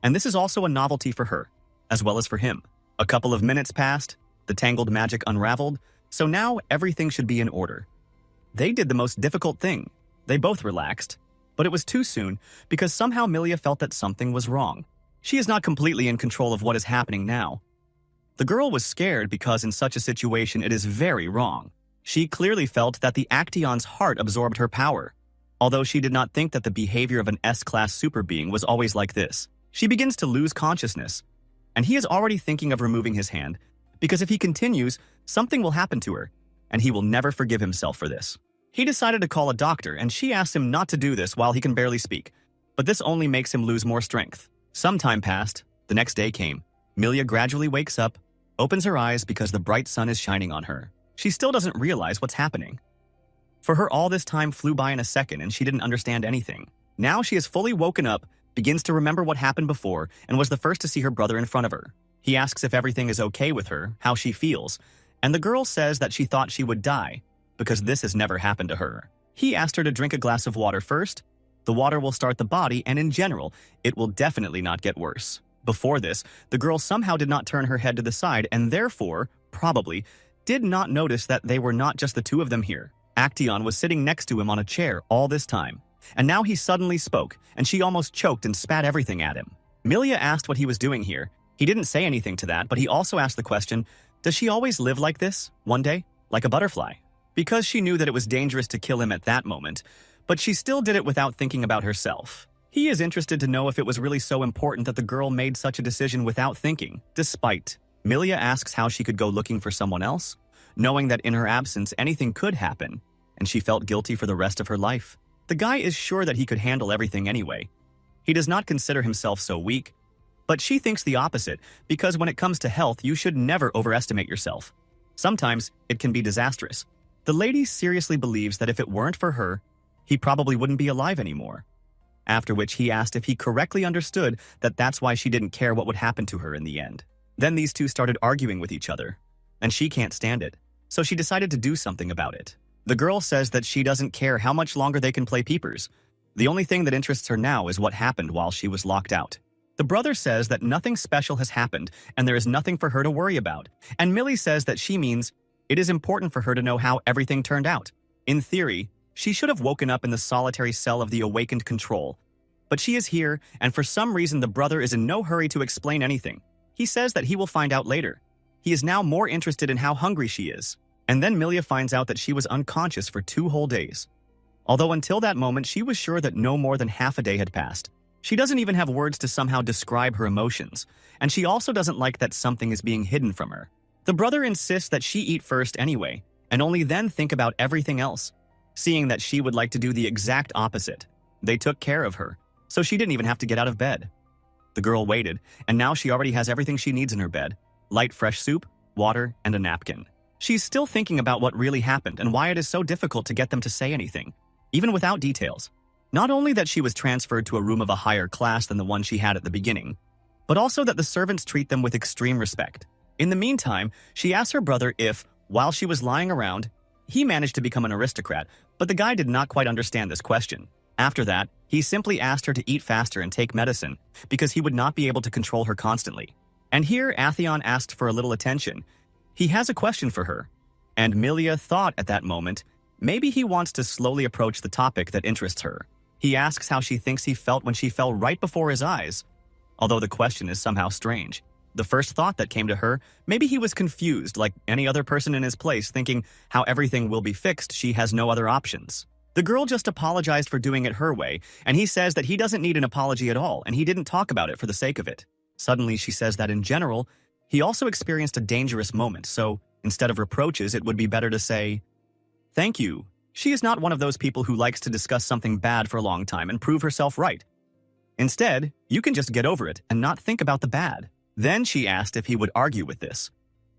A: and this is also a novelty for her, as well as for him. A couple of minutes passed, the tangled magic unraveled, so now everything should be in order. They did the most difficult thing. They both relaxed, but it was too soon because somehow Milia felt that something was wrong. She is not completely in control of what is happening now. The girl was scared because in such a situation it is very wrong. She clearly felt that the Actaeon's heart absorbed her power, although she did not think that the behavior of an S-class super being was always like this. She begins to lose consciousness, and he is already thinking of removing his hand, because if he continues, something will happen to her, and he will never forgive himself for this. He decided to call a doctor, and she asked him not to do this while he can barely speak, but this only makes him lose more strength. Some time passed, the next day came. Milia gradually wakes up, opens her eyes because the bright sun is shining on her. She still doesn't realize what's happening. For her, all this time flew by in a second and she didn't understand anything. Now she is fully woken up begins to remember what happened before and was the first to see her brother in front of her. He asks if everything is okay with her, how she feels, and the girl says that she thought she would die because this has never happened to her. He asked her to drink a glass of water first. The water will start the body, and in general, it will definitely not get worse. Before this, the girl somehow did not turn her head to the side and therefore, probably, did not notice that they were not just the two of them here. Actaeon was sitting next to him on a chair all this time. And now he suddenly spoke, and she almost choked and spat everything at him. Milia asked what he was doing here. He didn't say anything to that, but he also asked the question, does she always live like this, one day, like a butterfly? Because she knew that it was dangerous to kill him at that moment, but she still did it without thinking about herself. He is interested to know if it was really so important that the girl made such a decision without thinking, despite. Milia asks how she could go looking for someone else, knowing that in her absence anything could happen, and she felt guilty for the rest of her life. The guy is sure that he could handle everything anyway. He does not consider himself so weak, but she thinks the opposite, because when it comes to health, you should never overestimate yourself. Sometimes it can be disastrous. The lady seriously believes that if it weren't for her, he probably wouldn't be alive anymore. After which he asked if he correctly understood that that's why she didn't care what would happen to her in the end. Then these two started arguing with each other, and she can't stand it, so she decided to do something about it. The girl says that she doesn't care how much longer they can play peepers. The only thing that interests her now is what happened while she was locked out. The brother says that nothing special has happened and there is nothing for her to worry about. And Millie says that she means it is important for her to know how everything turned out. In theory, she should have woken up in the solitary cell of the awakened control. But she is here, and for some reason the brother is in no hurry to explain anything. He says that he will find out later. He is now more interested in how hungry she is. And then Milia finds out that she was unconscious for 2 whole days. Although until that moment she was sure that no more than half a day had passed. She doesn't even have words to somehow describe her emotions, and she also doesn't like that something is being hidden from her. The brother insists that she eat first anyway, and only then think about everything else, seeing that she would like to do the exact opposite. They took care of her, so she didn't even have to get out of bed. The girl waited, and now she already has everything she needs in her bed: light fresh soup, water, and a napkin. She's still thinking about what really happened and why it is so difficult to get them to say anything, even without details. Not only that she was transferred to a room of a higher class than the one she had at the beginning, but also that the servants treat them with extreme respect. In the meantime, she asked her brother if, while she was lying around, he managed to become an aristocrat, but the guy did not quite understand this question. After that, he simply asked her to eat faster and take medicine, because he would not be able to control her constantly. And here Actaeon asked for a little attention. He has a question for her, and Milia thought at that moment, maybe he wants to slowly approach the topic that interests her. He asks how she thinks he felt when she fell right before his eyes, although the question is somehow strange. The first thought that came to her, maybe he was confused like any other person in his place, thinking how everything will be fixed, she has no other options. The girl just apologized for doing it her way, and he says that he doesn't need an apology at all, and he didn't talk about it for the sake of it. Suddenly she says that in general, he also experienced a dangerous moment, so instead of reproaches, it would be better to say, "Thank you." She is not one of those people who likes to discuss something bad for a long time and prove herself right. Instead, you can just get over it and not think about the bad. Then she asked if he would argue with this,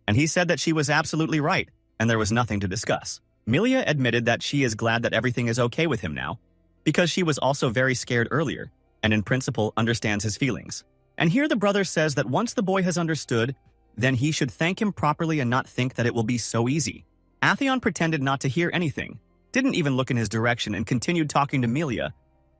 A: and he said that she was absolutely right, and there was nothing to discuss. Milia admitted that she is glad that everything is okay with him now, because she was also very scared earlier, and in principle understands his feelings. And here the brother says that once the boy has understood, then he should thank him properly and not think that it will be so easy. Actaeon pretended not to hear anything, didn't even look in his direction, and continued talking to Milia.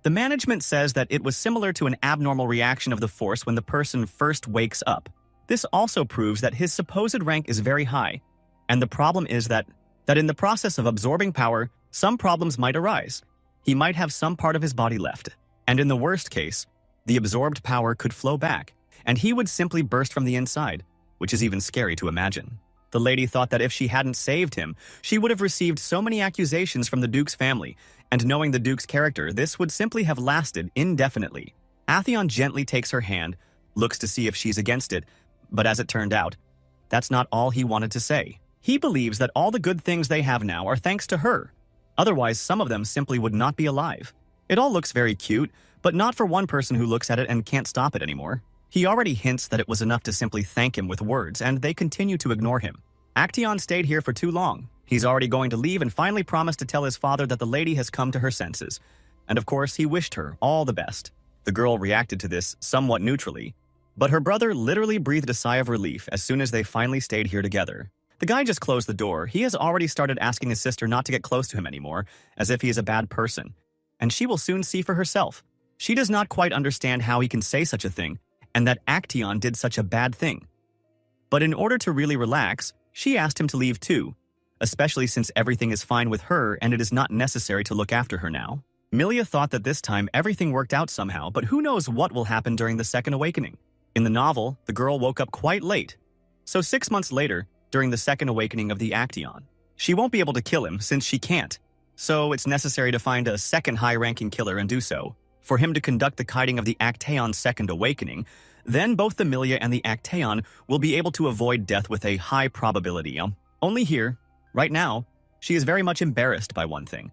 A: The management says that it was similar to an abnormal reaction of the force when the person first wakes up. This also proves that his supposed rank is very high, and the problem is that in the process of absorbing power, some problems might arise. He might have some part of his body left, and in the worst case, the absorbed power could flow back, and he would simply burst from the inside, which is even scary to imagine. The lady thought that if she hadn't saved him, she would have received so many accusations from the Duke's family, and knowing the Duke's character, this would simply have lasted indefinitely. Actaeon gently takes her hand, looks to see if she's against it, but as it turned out, that's not all he wanted to say. He believes that all the good things they have now are thanks to her. Otherwise, some of them simply would not be alive. It all looks very cute, but not for one person who looks at it and can't stop it anymore. He already hints that it was enough to simply thank him with words, and they continue to ignore him. Actaeon stayed here for too long. He's already going to leave and finally promised to tell his father that the lady has come to her senses. And of course, he wished her all the best. The girl reacted to this somewhat neutrally, but her brother literally breathed a sigh of relief as soon as they finally stayed here together. The guy just closed the door. He has already started asking his sister not to get close to him anymore, as if he is a bad person, and she will soon see for herself. She does not quite understand how he can say such a thing, and that Actaeon did such a bad thing. But in order to really relax, she asked him to leave too, especially since everything is fine with her and it is not necessary to look after her now. Milia thought that this time everything worked out somehow, but who knows what will happen during the second awakening. In the novel, the girl woke up quite late. So 6 months later, during the second awakening of the Actaeon, she won't be able to kill him since she can't. So it's necessary to find a second high-ranking killer and do so, for him to conduct the kiting of the Actaeon's second awakening. Then both the Milia and the Actaeon will be able to avoid death with a high probability. Only here, right now, she is very much embarrassed by one thing.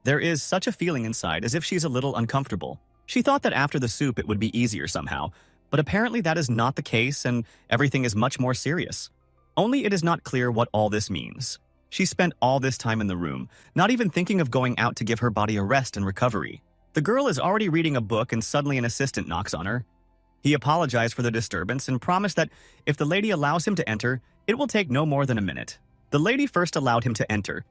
A: There is such a feeling inside as if she's a little uncomfortable. She thought that after the soup it would be easier somehow, but apparently that is not the case and everything is much more serious. Only it is not clear what all this means. She spent all this time in the room, not even thinking of going out to give her body a rest and recovery. The girl is already reading a book and suddenly an assistant knocks on her. He apologized for the disturbance and promised that if the lady allows him to enter, it will take no more than a minute. The lady first allowed him to enter,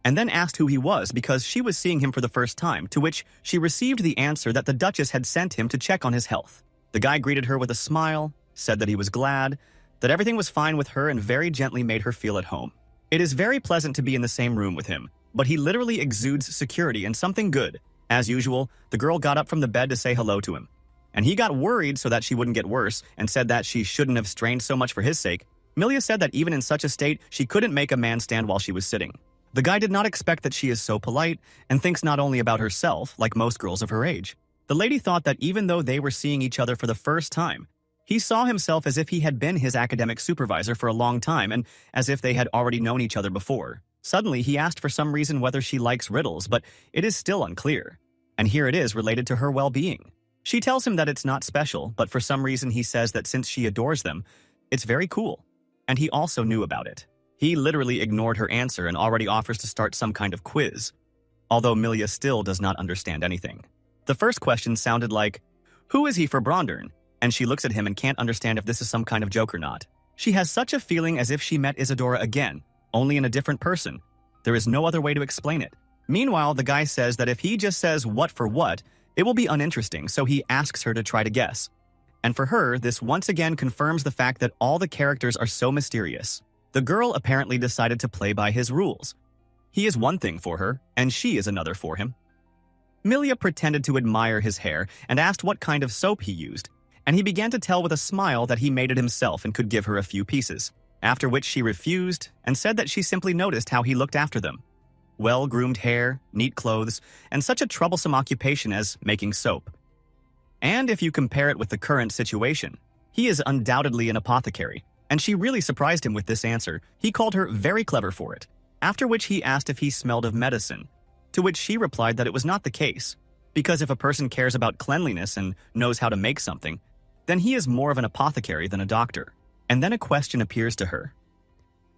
A: and then asked who he was because she was seeing him for the first time, to which she received the answer that the Duchess had sent him to check on his health. The guy greeted her with a smile, said that he was glad, that everything was fine with her and very gently made her feel at home. It is very pleasant to be in the same room with him, but he literally exudes security and something good. As usual, the girl got up from the bed to say hello to him, and he got worried so that she wouldn't get worse and said that she shouldn't have strained so much for his sake. Milia said that even in such a state, she couldn't make a man stand while she was sitting. The guy did not expect that she is so polite and thinks not only about herself, like most girls of her age. The lady thought that even though they were seeing each other for the first time, he saw himself as if he had been his academic supervisor for a long time and as if they had already known each other before. Suddenly, he asked for some reason whether she likes riddles, but it is still unclear. And here it is related to her well-being. She tells him that it's not special, but for some reason he says that since she adores them, it's very cool. And he also knew about it. He literally ignored her answer and already offers to start some kind of quiz, although Milia still does not understand anything. The first question sounded like, "Who is he for Brondern?" And she looks at him and can't understand if this is some kind of joke or not. She has such a feeling as if she met Isadora again, only in a different person. There is no other way to explain it. Meanwhile, the guy says that if he just says what for what, it will be uninteresting, so he asks her to try to guess. And for her, this once again confirms the fact that all the characters are so mysterious. The girl apparently decided to play by his rules. He is one thing for her, and she is another for him. Milia pretended to admire his hair and asked what kind of soap he used, and he began to tell with a smile that he made it himself and could give her a few pieces, after which she refused and said that she simply noticed how he looked after them. Well-groomed hair, neat clothes, and such a troublesome occupation as making soap. And if you compare it with the current situation, he is undoubtedly an apothecary, and she really surprised him with this answer. He called her very clever for it, after which he asked if he smelled of medicine, to which she replied that it was not the case, because if a person cares about cleanliness and knows how to make something, then he is more of an apothecary than a doctor. And then a question appears to her.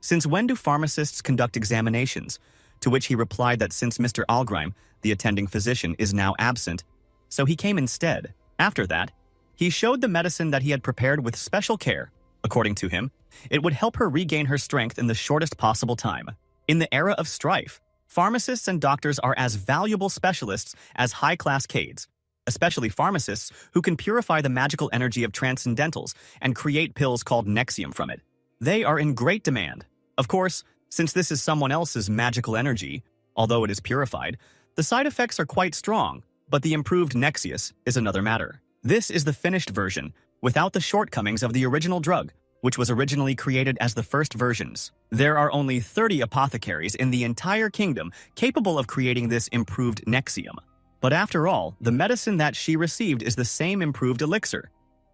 A: Since when do pharmacists conduct examinations? To which he replied that since Mr. Algrim, the attending physician, is now absent, so he came instead. After that, he showed the medicine that he had prepared with special care. According to him, it would help her regain her strength in the shortest possible time. In the era of strife, pharmacists and doctors are as valuable specialists as high-class cades, especially pharmacists who can purify the magical energy of transcendentals and create pills called Nexium from it. They are in great demand. Of course, since this is someone else's magical energy, although it is purified, the side effects are quite strong, but the improved Nexius is another matter. This is the finished version, without the shortcomings of the original drug, which was originally created as the first versions. There are only 30 apothecaries in the entire kingdom capable of creating this improved Nexium. But after all, the medicine that she received is the same improved elixir,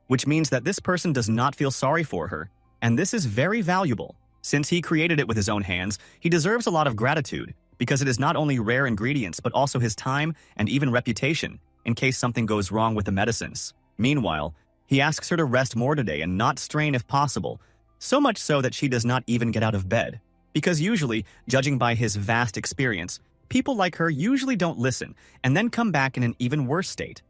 A: which means that this person does not feel sorry for her, and this is very valuable. Since he created it with his own hands, he deserves a lot of gratitude, because it is not only rare ingredients but also his time and even reputation, in case something goes wrong with the medicines. Meanwhile, he asks her to rest more today and not strain if possible, so much so that she does not even get out of bed, because usually, judging by his vast experience, people like her usually don't listen and then come back in an even worse state.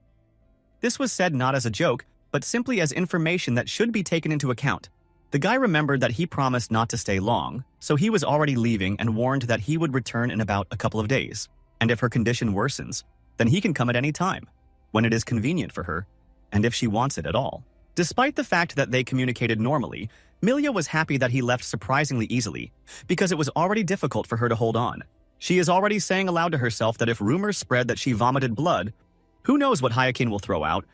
A: This was said not as a joke, but simply as information that should be taken into account. The guy remembered that he promised not to stay long, so he was already leaving and warned that he would return in about a couple of days. And if her condition worsens, then he can come at any time, when it is convenient for her, and if she wants it at all. Despite the fact that they communicated normally, Milya was happy that he left surprisingly easily, because it was already difficult for her to hold on. She is already saying aloud to herself that if rumors spread that she vomited blood, who knows what Hyakin will throw out?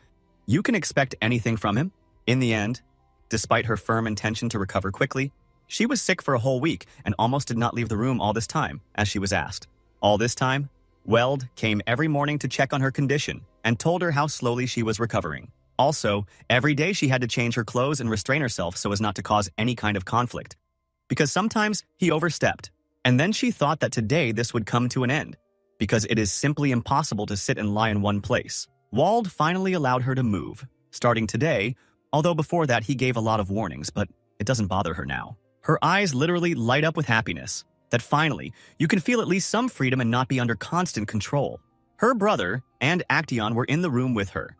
A: You can expect anything from him. In the end, despite her firm intention to recover quickly, she was sick for a whole week and almost did not leave the room all this time, as she was asked. All this time, Weld came every morning to check on her condition and told her how slowly she was recovering. Also, every day she had to change her clothes and restrain herself so as not to cause any kind of conflict, because sometimes he overstepped. And then she thought that today this would come to an end, because it is simply impossible to sit and lie in one place. Wald finally allowed her to move, starting today, although before that he gave a lot of warnings, but it doesn't bother her now. Her eyes literally light up with happiness, that finally you can feel at least some freedom and not be under constant control. Her brother and Actaeon were in the room with her.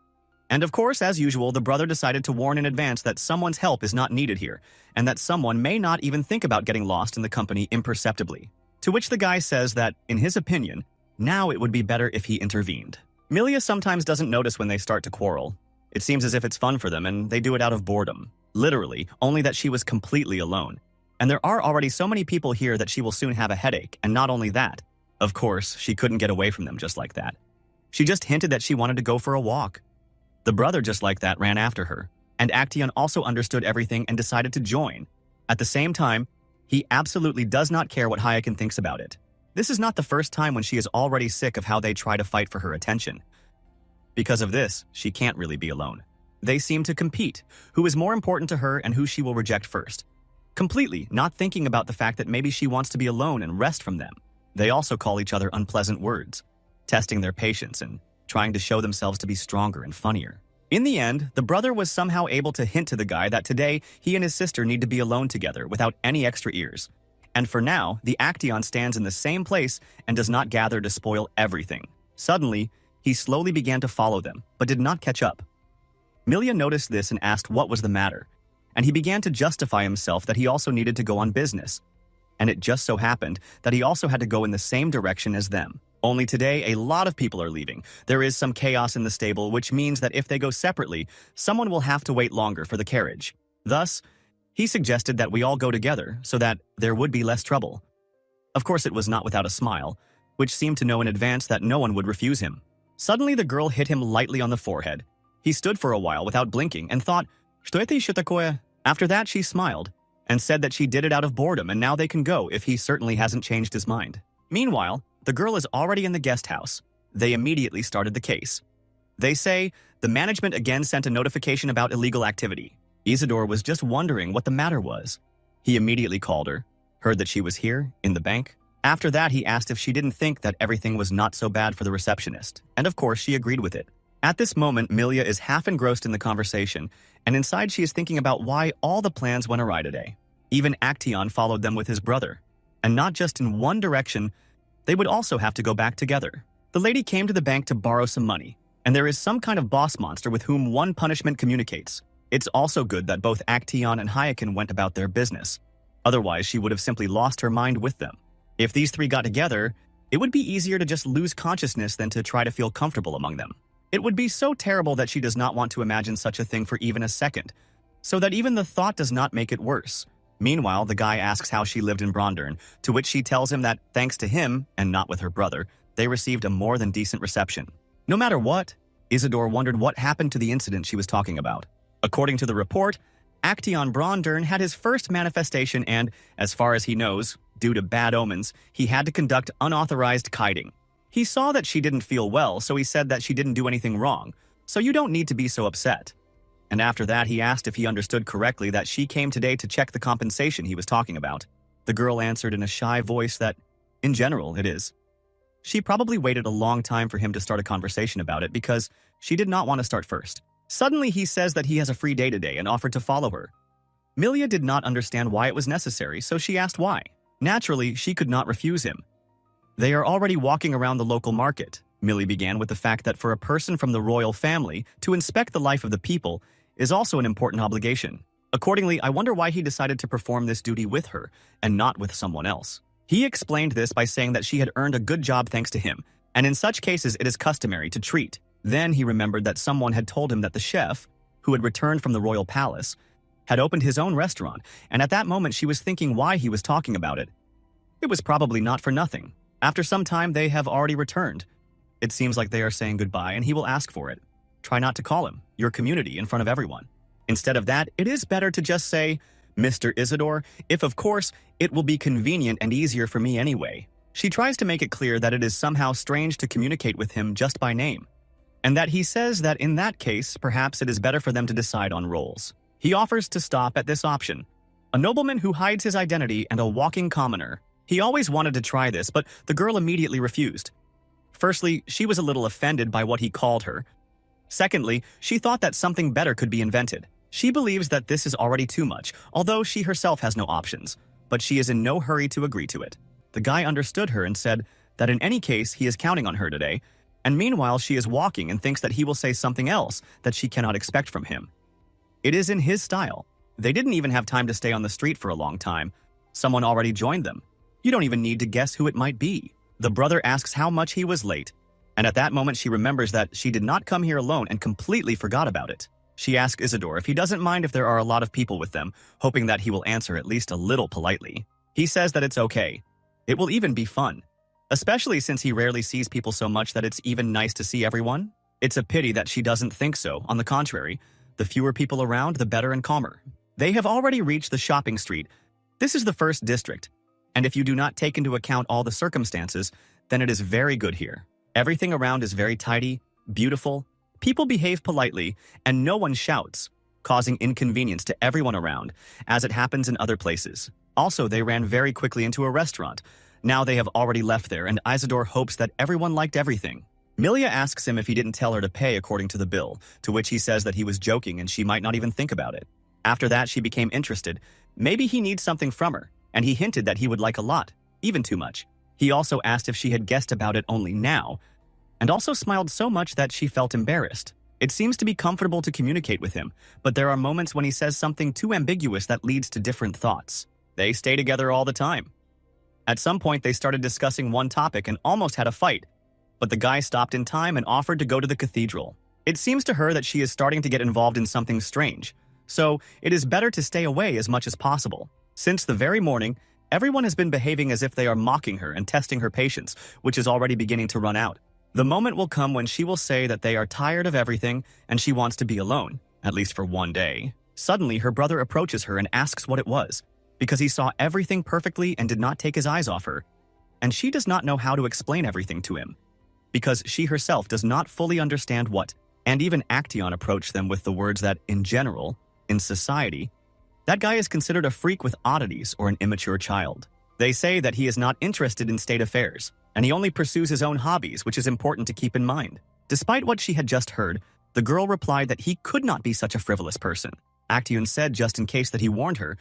A: And of course, as usual, the brother decided to warn in advance that someone's help is not needed here, and that someone may not even think about getting lost in the company imperceptibly. To which the guy says that, in his opinion, now it would be better if he intervened. Milya sometimes doesn't notice when they start to quarrel. It seems as if it's fun for them and they do it out of boredom. Literally, only that she was completely alone. And there are already so many people here that she will soon have a headache, and not only that. Of course, she couldn't get away from them just like that. She just hinted that she wanted to go for a walk. The brother just like that ran after her, and Actaeon also understood everything and decided to join. At the same time, he absolutely does not care what Hyakin thinks about it. This is not the first time when she is already sick of how they try to fight for her attention. Because of this, she can't really be alone. They seem to compete, who is more important to her and who she will reject first. Completely not thinking about the fact that maybe she wants to be alone and rest from them. They also call each other unpleasant words, testing their patience and trying to show themselves to be stronger and funnier. In the end, the brother was somehow able to hint to the guy that today he and his sister need to be alone together without any extra ears. And for now, the Actaeon stands in the same place and does not gather to spoil everything. Suddenly, he slowly began to follow them, but did not catch up. Milya noticed this and asked what was the matter, and he began to justify himself that he also needed to go on business. And it just so happened that he also had to go in the same direction as them. Only today, a lot of people are leaving. There is some chaos in the stable, which means that if they go separately, someone will have to wait longer for the carriage. Thus, he suggested that we all go together so that there would be less trouble. Of course, it was not without a smile, which seemed to know in advance that no one would refuse him. Suddenly, the girl hit him lightly on the forehead. He stood for a while without blinking and thought, "Что это ещё такое?" After that, she smiled and said that she did it out of boredom and now they can go if he certainly hasn't changed his mind. Meanwhile, the girl is already in the guest house. They immediately started the case. They say the management again sent a notification about illegal activity. Isidore was just wondering what the matter was. He immediately called her, heard that she was here, in the bank. After that, he asked if she didn't think that everything was not so bad for the receptionist, and of course she agreed with it. At this moment, Milya is half engrossed in the conversation, and inside she is thinking about why all the plans went awry today. Even Actaeon followed them with his brother, and not just in one direction, they would also have to go back together. The lady came to the bank to borrow some money, and there is some kind of boss monster with whom one punishment communicates. It's also good that both Actaeon and Hyakin went about their business. Otherwise, she would have simply lost her mind with them. If these three got together, it would be easier to just lose consciousness than to try to feel comfortable among them. It would be so terrible that she does not want to imagine such a thing for even a second, so that even the thought does not make it worse. Meanwhile, the guy asks how she lived in Brondern, to which she tells him that, thanks to him, and not with her brother, they received a more than decent reception. No matter what, Isidore wondered what happened to the incident she was talking about. According to the report, Actaeon Brondern had his first manifestation and, as far as he knows, due to bad omens, he had to conduct unauthorized kiting. He saw that she didn't feel well, so he said that she didn't do anything wrong, so you don't need to be so upset. And after that, he asked if he understood correctly that she came today to check the compensation he was talking about. The girl answered in a shy voice that, in general, it is. She probably waited a long time for him to start a conversation about it because she did not want to start first. Suddenly, he says that he has a free day today and offered to follow her. Milya did not understand why it was necessary, so she asked why. Naturally, she could not refuse him. They are already walking around the local market. Millie began with the fact that for a person from the royal family to inspect the life of the people is also an important obligation. Accordingly, I wonder why he decided to perform this duty with her and not with someone else. He explained this by saying that she had earned a good job thanks to him, and in such cases it is customary to treat. Then he remembered that someone had told him that the chef, who had returned from the royal palace, had opened his own restaurant, and at that moment she was thinking why he was talking about it. It was probably not for nothing. After some time they have already returned. It seems like they are saying goodbye and he will ask for it. Try not to call him, your community, in front of everyone. Instead of that, it is better to just say, Mr. Isidore, if of course, it will be convenient and easier for me anyway. She tries to make it clear that it is somehow strange to communicate with him just by name, and that he says that in that case, perhaps it is better for them to decide on roles. He offers to stop at this option. A nobleman who hides his identity and a walking commoner. He always wanted to try this, but the girl immediately refused. Firstly, she was a little offended by what he called her. Secondly, she thought that something better could be invented. She believes that this is already too much, although she herself has no options, but she is in no hurry to agree to it. The guy understood her and said that in any case he is counting on her today, and meanwhile she is walking and thinks that he will say something else that she cannot expect from him. It is in his style. They didn't even have time to stay on the street for a long time. Someone already joined them. You don't even need to guess who it might be. The brother asks how much he was late, and at that moment she remembers that she did not come here alone and completely forgot about it. She asks Isidore if he doesn't mind if there are a lot of people with them, hoping that he will answer at least a little politely. He says that it's okay. It will even be fun, especially since he rarely sees people so much that it's even nice to see everyone. It's a pity that she doesn't think so. On the contrary, the fewer people around, the better and calmer. They have already reached the shopping street. This is the first district, and if you do not take into account all the circumstances, then it is very good here. Everything around is very tidy, beautiful. People behave politely, and no one shouts, causing inconvenience to everyone around, as it happens in other places. Also, they ran very quickly into a restaurant. Now they have already left there, and Isidore hopes that everyone liked everything. Milia asks him if he didn't tell her to pay according to the bill, to which he says that he was joking and she might not even think about it. After that, she became interested. Maybe he needs something from her, and he hinted that he would like a lot, even too much. He also asked if she had guessed about it only now, and also smiled so much that she felt embarrassed. It seems to be comfortable to communicate with him, but there are moments when he says something too ambiguous that leads to different thoughts. They stay together all the time. At some point, they started discussing one topic and almost had a fight, but the guy stopped in time and offered to go to the cathedral. It seems to her that she is starting to get involved in something strange, so it is better to stay away as much as possible. Since the very morning, everyone has been behaving as if they are mocking her and testing her patience, which is already beginning to run out. The moment will come when she will say that they are tired of everything and she wants to be alone, at least for one day. Suddenly, her brother approaches her and asks what it was, because he saw everything perfectly and did not take his eyes off her, and she does not know how to explain everything to him, because she herself does not fully understand what, and even Actaeon approached them with the words that, in general, in society, that guy is considered a freak with oddities or an immature child. They say that he is not interested in state affairs, and he only pursues his own hobbies, which is important to keep in mind. Despite what she had just heard, the girl replied that he could not be such a frivolous person. Actaeon said just in case that he warned her,